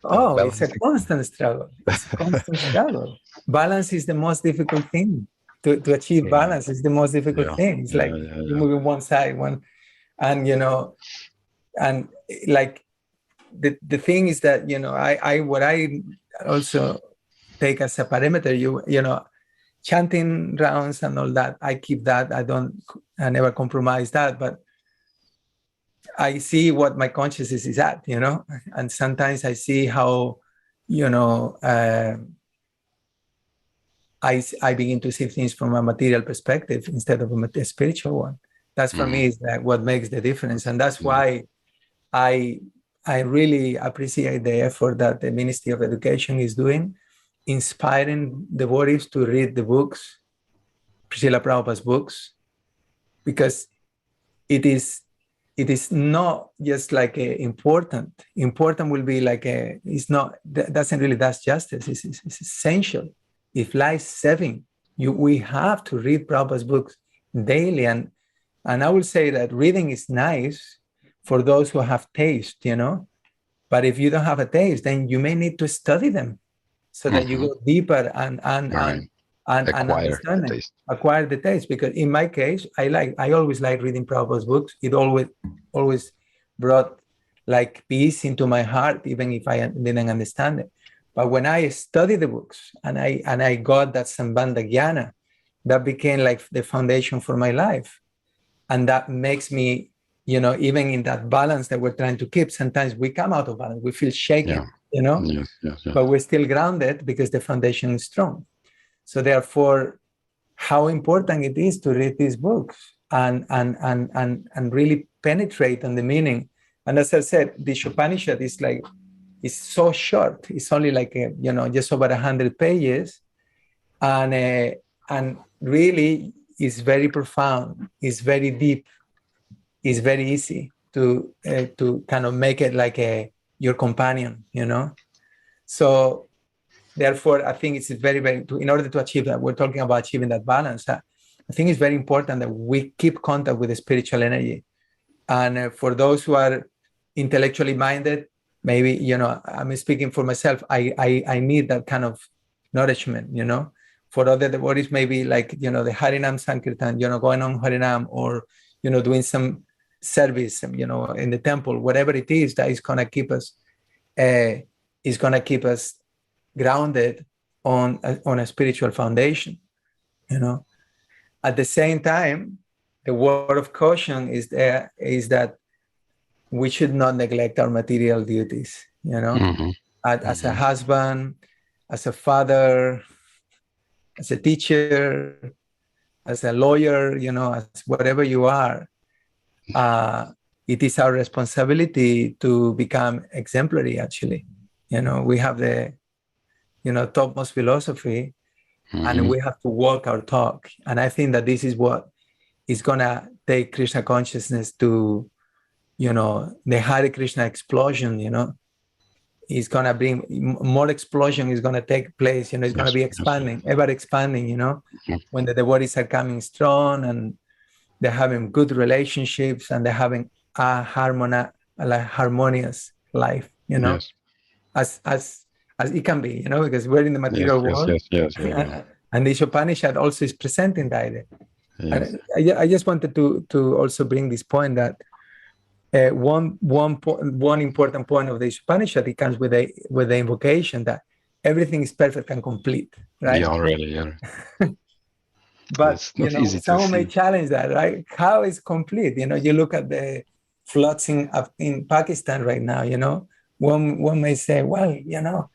Oh, it's a constant struggle. It's a constant struggle. Balance is the most difficult thing. To achieve balance is the most difficult thing. It's like you're moving one side, and you know, and like the thing is that, you know, what I also take as a parameter, you know, chanting rounds and all that, I keep that. I never compromise that, but I see what my consciousness is at, you know, and sometimes I see how, you know, I begin to see things from a material perspective instead of a spiritual one. That's for me is that what makes the difference, and that's why I really appreciate the effort that the Ministry of Education is doing, inspiring devotees to read the books, Srila Prabhupada's books, because it is not just like important will be like it's not, doesn't really do justice. It's essential. If life-saving, we have to read Prabhupada's books daily, and I will say that reading is nice for those who have taste, you know, but if you don't have a taste, then you may need to study them so that you go deeper and acquire the taste. Because in my case, I always like reading Prabhupada's books. It always brought like peace into my heart, even if I didn't understand it. But when I studied the books and I got that Sambandha Jnana, that became like the foundation for my life. And that makes me, you know, even in that balance that we're trying to keep, sometimes we come out of balance, we feel shaken, you know, but we're still grounded because the foundation is strong. So therefore, how important it is to read these books and really penetrate on the meaning. And as I said, the Upanishad is so short. It's only like, you know, just over 100 pages. And really is very profound, is very deep, is very easy to kind of make it like your companion, you know. So therefore, I think it's very, very, in order to achieve that, we're talking about achieving that balance. I think it's very important that we keep contact with the spiritual energy. And for those who are intellectually minded, maybe, you know, I'm speaking for myself, I need that kind of nourishment, you know. For other devotees, maybe like, you know, the Harinam Sankirtan, you know, going on Harinam, or, you know, doing some service, you know, in the temple, whatever it is that is gonna keep us grounded on a spiritual foundation, you know. At the same time, the word of caution is that we should not neglect our material duties, you know, as a husband, as a father, as a teacher, as a lawyer, you know, as whatever you are. It is our responsibility to become exemplary, actually. You know, we have the, you know, topmost philosophy, and we have to walk our talk. And I think that this is what is going to take Krishna consciousness to, you know, the Hare Krishna explosion, you know, is going to bring more explosion is going to take place, you know, it's going to be expanding, ever expanding, you know, when the devotees are coming strong and they're having good relationships and they're having a harmonious life, you know, as it can be, you know, because we're in the material world. And the Isopanishad also is presenting that idea. And I just wanted to also bring this point that one important point of the Isopanishad, it comes with the invocation that everything is perfect and complete, right? Yeah, already, But you know, someone may challenge that, right? How is complete? You know, you look at the floods in Pakistan right now. You know, one may say, well, you know,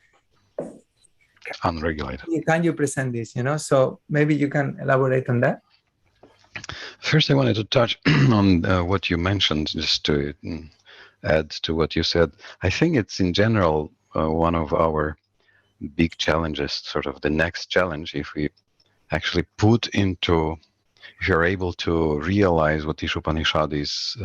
unregulated. Can you present this? You know, so maybe you can elaborate on that. First, I wanted to touch on what you mentioned, just to add to what you said. I think it's in general one of our big challenges, sort of the next challenge, if we actually if you're able to realize what Isopanishad is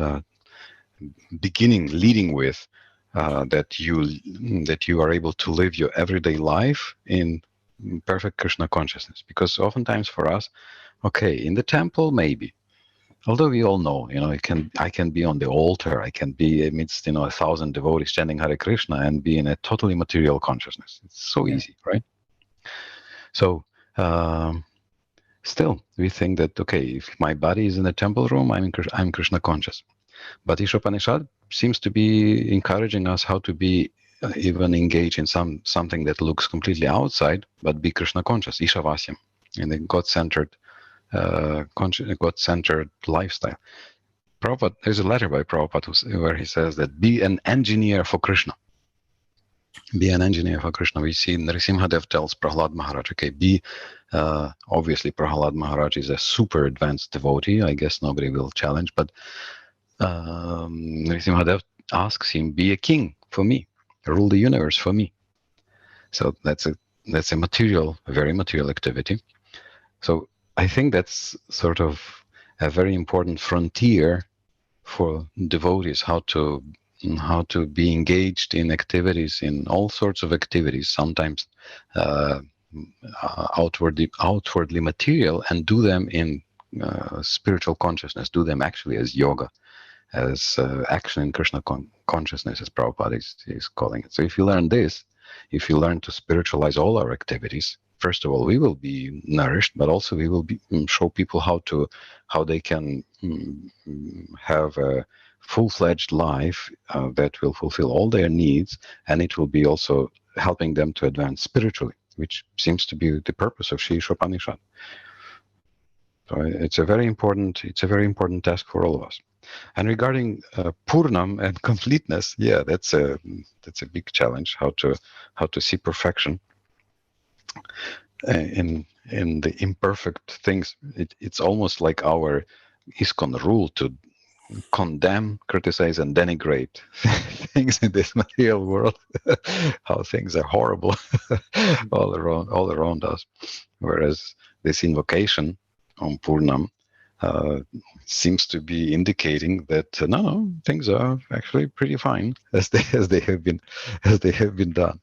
leading with, that you are able to live your everyday life in perfect Krishna consciousness. Because oftentimes for us, okay, in the temple, maybe. Although we all know, you know, I can be on the altar, I can be amidst, you know, 1,000 devotees chanting Hare Krishna and be in a totally material consciousness. It's so easy, right? So still, we think that, okay, if my body is in the temple room, I'm Krishna conscious. But Isopanishad seems to be encouraging us how to be even engaged in something that looks completely outside, but be Krishna conscious, Ishavasyam, in the God-centered lifestyle. Prabhupada, there's a letter by Prabhupada where he says that be an engineer for Krishna. Be an engineer for Krishna. We see Nrsimhadev tells Prahlad Maharaj, okay, obviously Prahlad Maharaj is a super advanced devotee. I guess nobody will challenge, but Nrsimhadev asks him, be a king for me, rule the universe for me. So that's a very material activity. So I think that's sort of a very important frontier for devotees, how to be engaged in activities, in all sorts of activities, sometimes outwardly material, and do them in spiritual consciousness, do them actually as yoga, as action in Krishna consciousness, as Prabhupada is calling it. So if you learn this, if you learn to spiritualize all our activities, first of all, we will be nourished, but also we will show people how they can have a full-fledged life that will fulfill all their needs, and it will be also helping them to advance spiritually, which seems to be the purpose of Sri Isopanishad. So it's a very important task for all of us. And regarding Purnam and completeness, yeah, that's a big challenge. How to see perfection in the imperfect things. It's almost like our ISKCON rule to condemn, criticize, and denigrate things in this material world. How things are horrible all around us. Whereas this invocation on Purnam seems to be indicating that no, things are actually pretty fine as they have been done.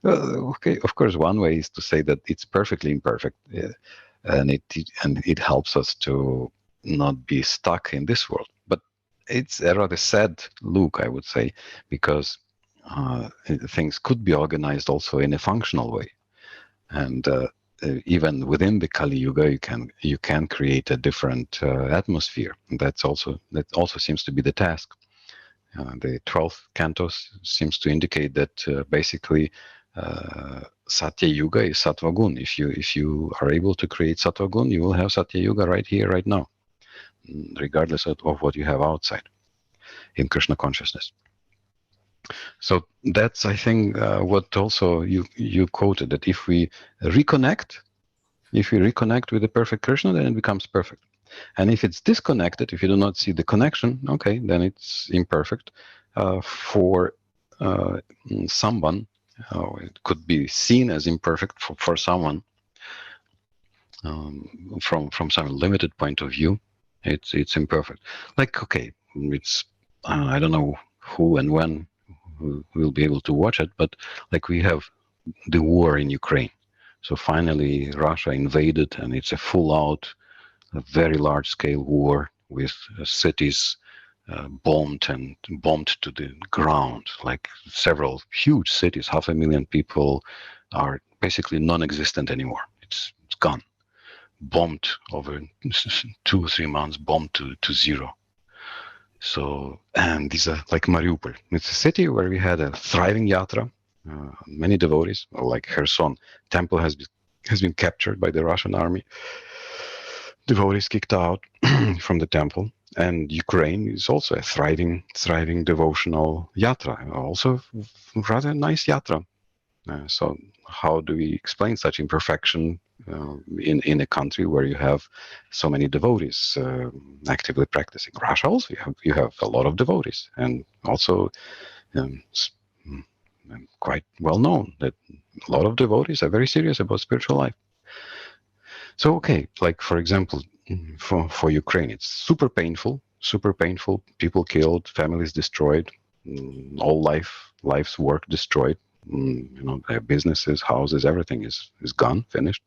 Okay, of course, one way is to say that it's perfectly imperfect, and it helps us to not be stuck in this world. But it's a rather sad look, I would say, because things could be organized also in a functional way, and even within the Kali Yuga, you can create a different atmosphere. And that also seems to be the task. The 12th canto seems to indicate that basically Satya Yuga is Sattva Gun. If you are able to create Sattva Gun, you will have Satya Yuga right here, right now, regardless of what you have outside in Krishna consciousness. So that's, I think, what also you quoted, that if we reconnect with the perfect Krishna, then it becomes perfect. And if it's disconnected, if you do not see the connection, okay, then it's imperfect. For someone, it could be seen as imperfect for someone from some limited point of view. It's imperfect. Like, okay, it's I don't know who and when will be able to watch it, but like we have the war in Ukraine. So finally Russia invaded, and it's a full-out, a very large-scale war with cities bombed to the ground. Like several huge cities, 500,000 people are basically non-existent anymore. It's gone. Bombed over 2 or 3 months, bombed to zero. So, and these are like Mariupol. It's a city where we had a thriving yatra, many devotees, like Kherson temple has been captured by the Russian army. Devotees kicked out from the temple. And Ukraine is also a thriving devotional yatra, also rather nice yatra. So how do we explain such imperfection in a country where you have so many devotees actively practicing? Russia also, you have a lot of devotees, and also quite well known that a lot of devotees are very serious about spiritual life. So, okay, like for example, for Ukraine, it's super painful, people killed, families destroyed, all life's work destroyed, their businesses, houses, everything is gone, finished.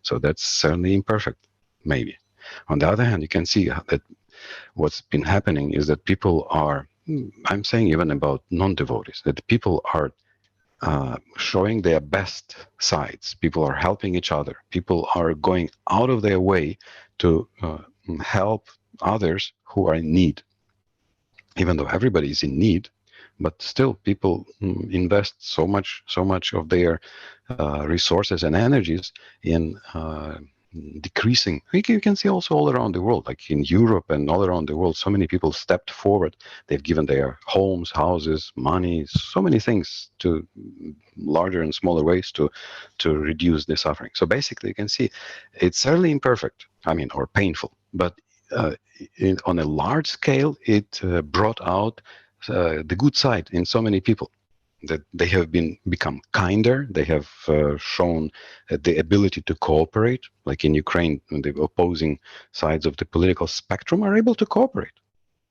So that's certainly imperfect, maybe. On the other hand, you can see that what's been happening is that people are, I'm saying even about non-devotees, that people are showing their best sides. People are helping each other. People are going out of their way to help others who are in need. Even though everybody is in need, but still people invest so much of their resources and energies in decreasing. You can see also all around the world, like in Europe and all around the world, so many people stepped forward. They've given their homes, houses, money, so many things to larger and smaller ways to reduce the suffering. So basically you can see it's certainly imperfect, or painful, but on a large scale, it brought out the good side in so many people, that they have become kinder. They have shown the ability to cooperate. Like in Ukraine, the opposing sides of the political spectrum are able to cooperate.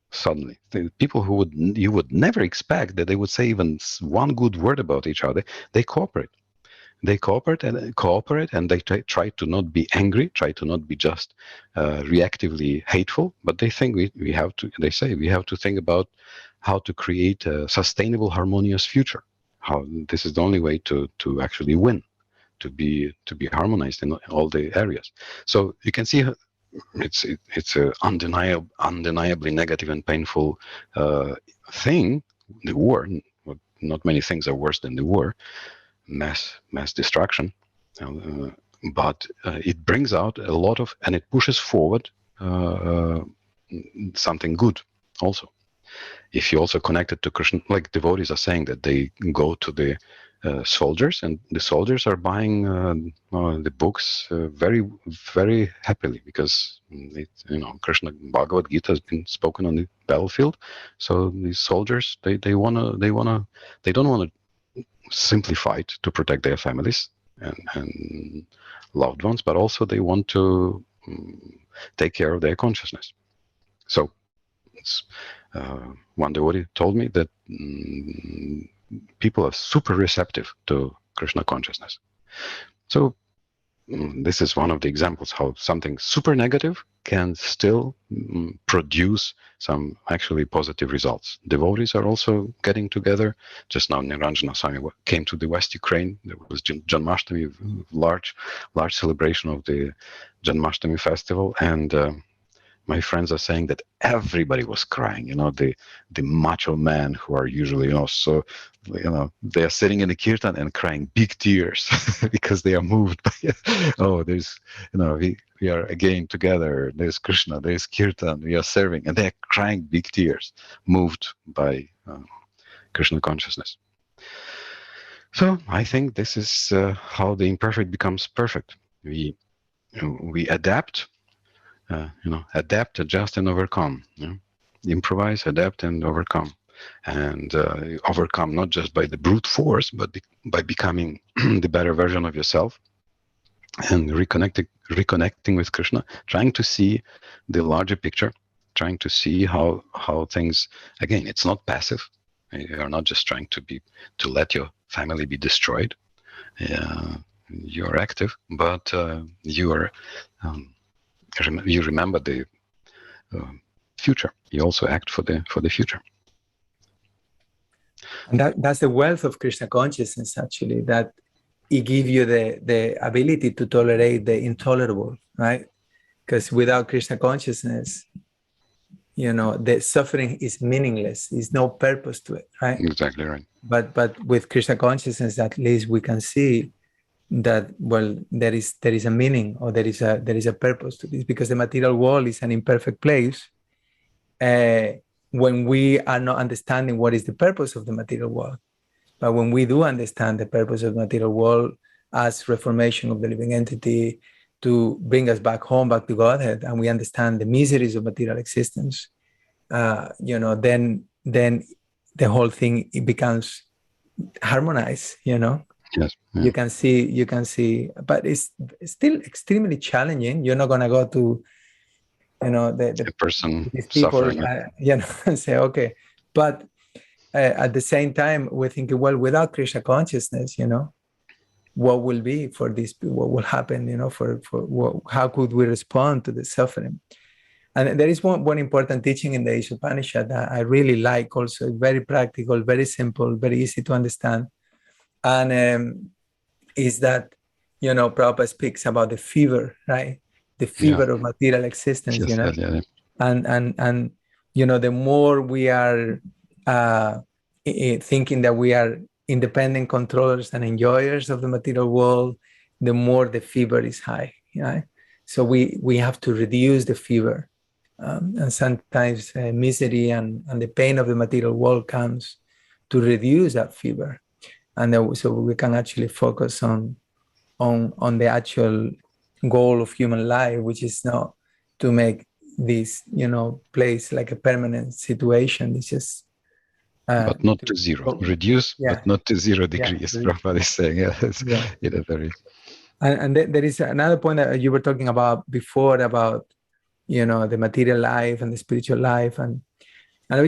Suddenly, the people you would never expect that they would say even one good word about each other, they cooperate. They cooperate, and they try to not be angry, try to not be just reactively hateful, but they think we have to. They say we have to think about how to create a sustainable, harmonious future. How this is the only way to actually win, to be harmonized in all the areas. So you can see it's a undeniably negative and painful thing. The war. Not many things are worse than the war. Mass destruction, but it brings out a lot of, and it pushes forward something good also. If you also connect it to Krishna, like devotees are saying that they go to the soldiers, and the soldiers are buying the books very, very happily, because Krishna Bhagavad Gita has been spoken on the battlefield. So these soldiers, they don't want to simply fight to protect their families and loved ones, but also they want to take care of their consciousness. So it's, one devotee told me that people are super receptive to Krishna consciousness. So this is one of the examples how something super negative can still produce some actually positive results. Devotees are also getting together. Just now, Niranjana Swami came to the West Ukraine. There was Janmashtami, large celebration of the Janmashtami festival, and my friends are saying that everybody was crying. The macho men who are usually, so, they are sitting in the kirtan and crying big tears because they are moved by, there's, we are again together. There's Krishna, there's kirtan, we are serving, and they're crying big tears, moved by Krishna consciousness. So I think this is how the imperfect becomes perfect. We adapt. Adapt, adjust, and overcome. Improvise, adapt, and overcome. And overcome not just by the brute force, but by becoming the better version of yourself and reconnecting with Krishna, trying to see the larger picture, trying to see how things, again, it's not passive. You are not just trying to let your family be destroyed. You're active, but you are... you remember the future. You also act for the future. And that's the wealth of Krishna consciousness, actually, that it gives you the ability to tolerate the intolerable, right? Because without Krishna consciousness, the suffering is meaningless. There's no purpose to it, right? Exactly right. But with Krishna consciousness, at least we can see that, well, there is a meaning, or there is a purpose to this, because the material world is an imperfect place. When we are not understanding what is the purpose of the material world, but when we do understand the purpose of the material world as reformation of the living entity to bring us back home, back to Godhead, and we understand the miseries of material existence, then the whole thing, it becomes harmonized. Yes. Yeah. You can see, but it's still extremely challenging. You're not going to go to, the person these people, suffering. And say, okay. But at the same time, we're thinking, well, without Krishna consciousness, what will be for these people? What will happen? How could we respond to the suffering? And there is one important teaching in the Isopanishad that I really like. Also, very practical, very simple, very easy to understand. And is that, Prabhupada speaks about the fever, right? The fever of material existence, Yes, yeah. And the more we are thinking that we are independent controllers and enjoyers of the material world, the more the fever is high, right? So we have to reduce the fever. And sometimes misery and the pain of the material world comes to reduce that fever. And so we can actually focus on the actual goal of human life, which is not to make this, place like a permanent situation. It's just but not to zero. Reduce, but not to 0 degrees. Prabhupada is saying, very. And there is another point that you were talking about before about, the material life and the spiritual life, and I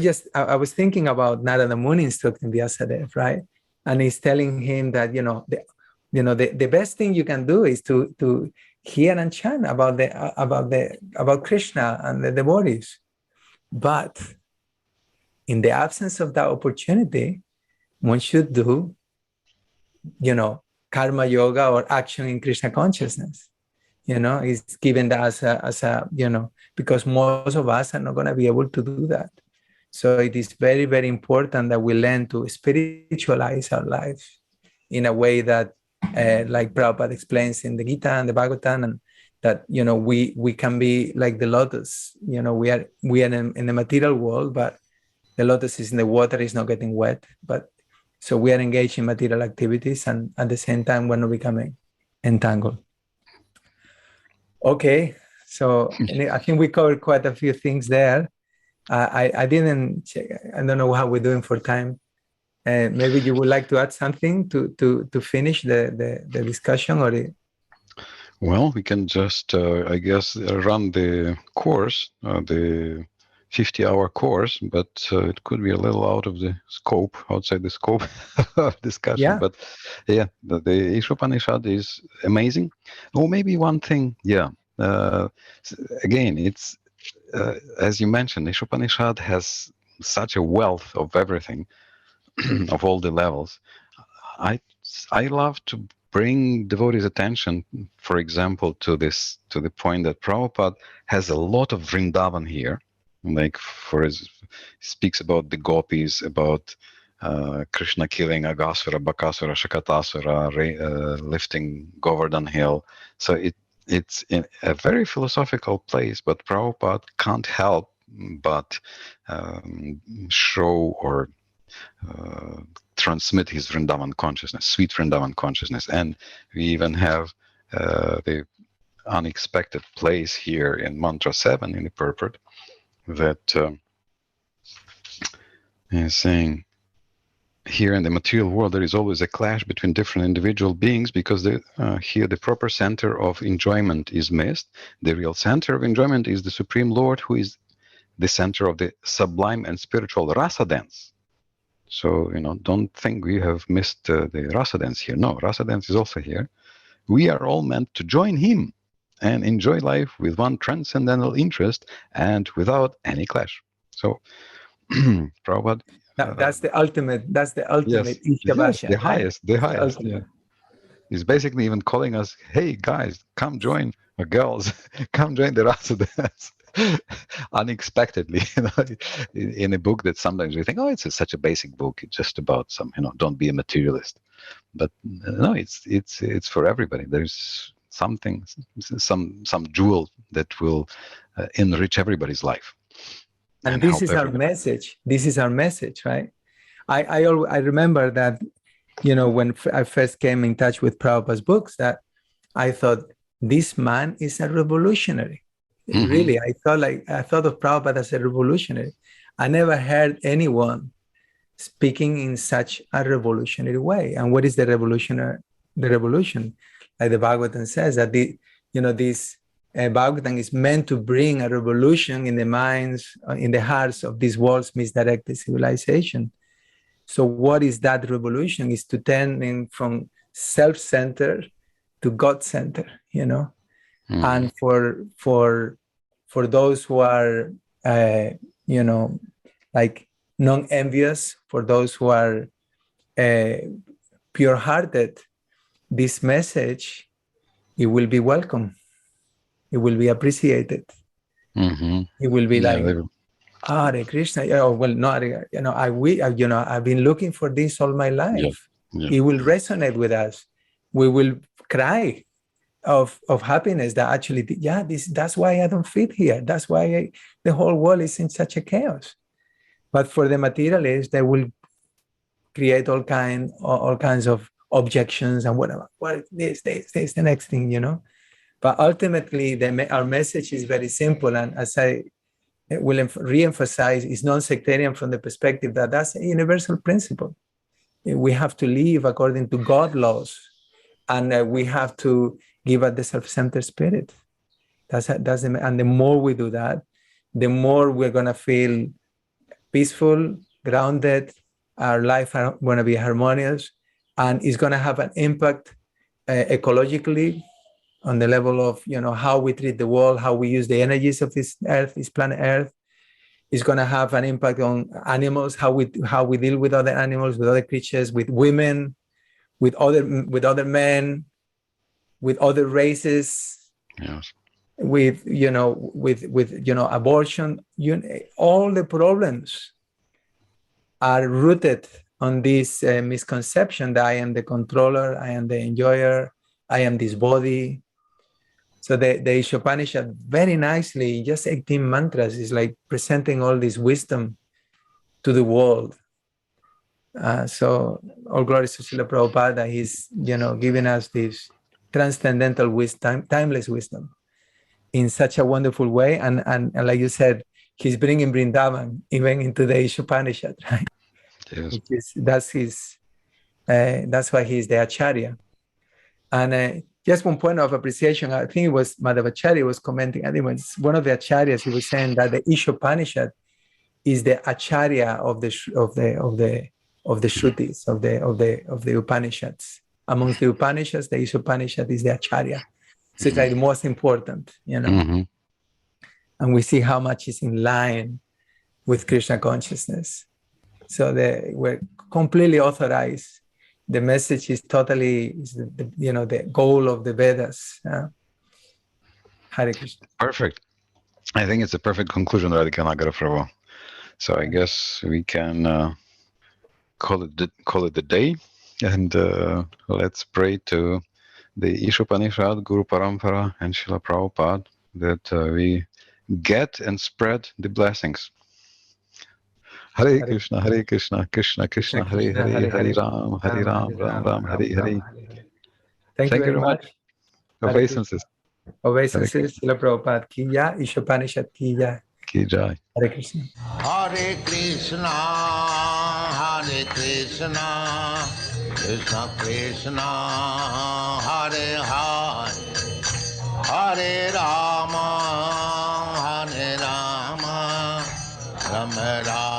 was thinking about Narada Muni instructing Vyasadeva, right? And he's telling him that the best thing you can do is to hear and chant about Krishna and the devotees. But in the absence of that opportunity, one should do, karma yoga or action in Krishna consciousness. It's given that as a because most of us are not going to be able to do that. So it is very, very important that we learn to spiritualize our lives in a way that, like Prabhupada explains in the Gita and the Bhagavatam, and that, we can be like the lotus. We are in the material world, but the lotus is in the water, is not getting wet. But so we are engaged in material activities, and at the same time, we're not becoming entangled. Okay, so I think we covered quite a few things there. I didn't check. I don't know how we're doing for time. Maybe you would like to add something to finish the discussion, or Well, we can just, I guess, run the course, the 50-hour course, but it could be a little outside the scope of discussion. Yeah. But the Isopanishad is amazing. Or maybe one thing, again, it's as you mentioned, Isopanishad has such a wealth of everything, of all the levels. I love to bring devotees' attention, for example, to the point that Prabhupada has a lot of Vrindavan here. Like speaks about the gopis, about Krishna killing Agasura, Bakasura, Shakatasura, lifting Govardhan Hill. So it's in a very philosophical place, but Prabhupada can't help but show or transmit his Vrindavan consciousness, sweet Vrindavan consciousness. And we even have the unexpected place here in Mantra 7 in the purport that is saying, here in the material world, there is always a clash between different individual beings because here the proper center of enjoyment is missed. The real center of enjoyment is the Supreme Lord, who is the center of the sublime and spiritual rasa dance. So, don't think we have missed the rasa dance here. No, rasa dance is also here. We are all meant to join him and enjoy life with one transcendental interest and without any clash. So, Prabhupada. That's the ultimate. That's the ultimate. Yes, the highest. Yeah. He's basically even calling us, "Hey guys, come join, or girls, come join the rasa dance." Unexpectedly, in a book that sometimes we think, oh, it's such a basic book. It's just about some, don't be a materialist. But no, it's for everybody. There's something, some jewel that will enrich everybody's life. And this is our message. This is our message, right? I remember that, when I first came in touch with Prabhupada's books, that I thought this man is a revolutionary. Mm-hmm. Really, I thought of Prabhupada as a revolutionary. I never heard anyone speaking in such a revolutionary way. And what is the revolution? Like the Bhagavatam says that this Bhagavatam is meant to bring a revolution in the minds, in the hearts of this world's misdirected civilization. So what is that revolution? Is to turn from self-centered to God-centered, And for those who are, like non-envious, for those who are pure-hearted, this message, it will be welcome. It will be appreciated. Mm-hmm. It will be Hare Krishna. Oh, well, no, I've been looking for this all my life. Yeah. It will resonate with us. We will cry of happiness that actually, that's why I don't fit here. That's why the whole world is in such a chaos. But for the materialists, they will create all kinds of objections and whatever. Well, this, the next thing, But ultimately, our message is very simple. And as I will re-emphasize, is non-sectarian from the perspective that that's a universal principle. We have to live according to God's laws. And we have to give us the self-centered spirit. And the more we do that, the more we're going to feel peaceful, grounded, our life are going to be harmonious, and it's going to have an impact ecologically on the level of, how we treat the world, how we use the energies of this earth, this planet Earth. It's going to have an impact on animals, how we deal with other animals, with other creatures, with women, with other men, with other races, yes. with abortion. All the problems are rooted on this misconception that I am the controller, I am the enjoyer, I am this body. So the Isopanishad very nicely, just 18 mantras, is like presenting all this wisdom to the world. So all glories to Srila Prabhupada. He's, giving us this transcendental wisdom, timeless wisdom in such a wonderful way. And like you said, he's bringing Vrindavan even into the Isopanishad, right? Yes. That's why he's the Acharya. And just one point of appreciation, I think it was Madhavacharya was commenting, I think it was one of the Acharyas, he was saying that the Isopanishad is the Acharya of the Shrutis, of the Upanishads. Amongst the Upanishads, the Isopanishad is the Acharya. So it's like the most important, you know. And we see how much is in line with Krishna consciousness. So we're completely authorized. The message is totally, the goal of the Vedas. Hare Krishna. Perfect. I think it's a perfect conclusion, Radhika Nagara Prabhu. So I guess we can call it the day, and let's pray to the Isopanishad, Guru Parampara, and Srila Prabhupada that we get and spread the blessings. Hare Krishna, Krishna Krishna, Hare Hare, Hare Ram, Ram Ram, Hare Hare. Thank you very much. Obeisances. Obeisances, Srila Prabhupada ki jai, Isopanishad ki jai. Ki jai. Hare Krishna. Hare Krishna, Hare Krishna, Krishna Krishna, Hare Hare, Hare Rama, Hare Rama, Rama Rama.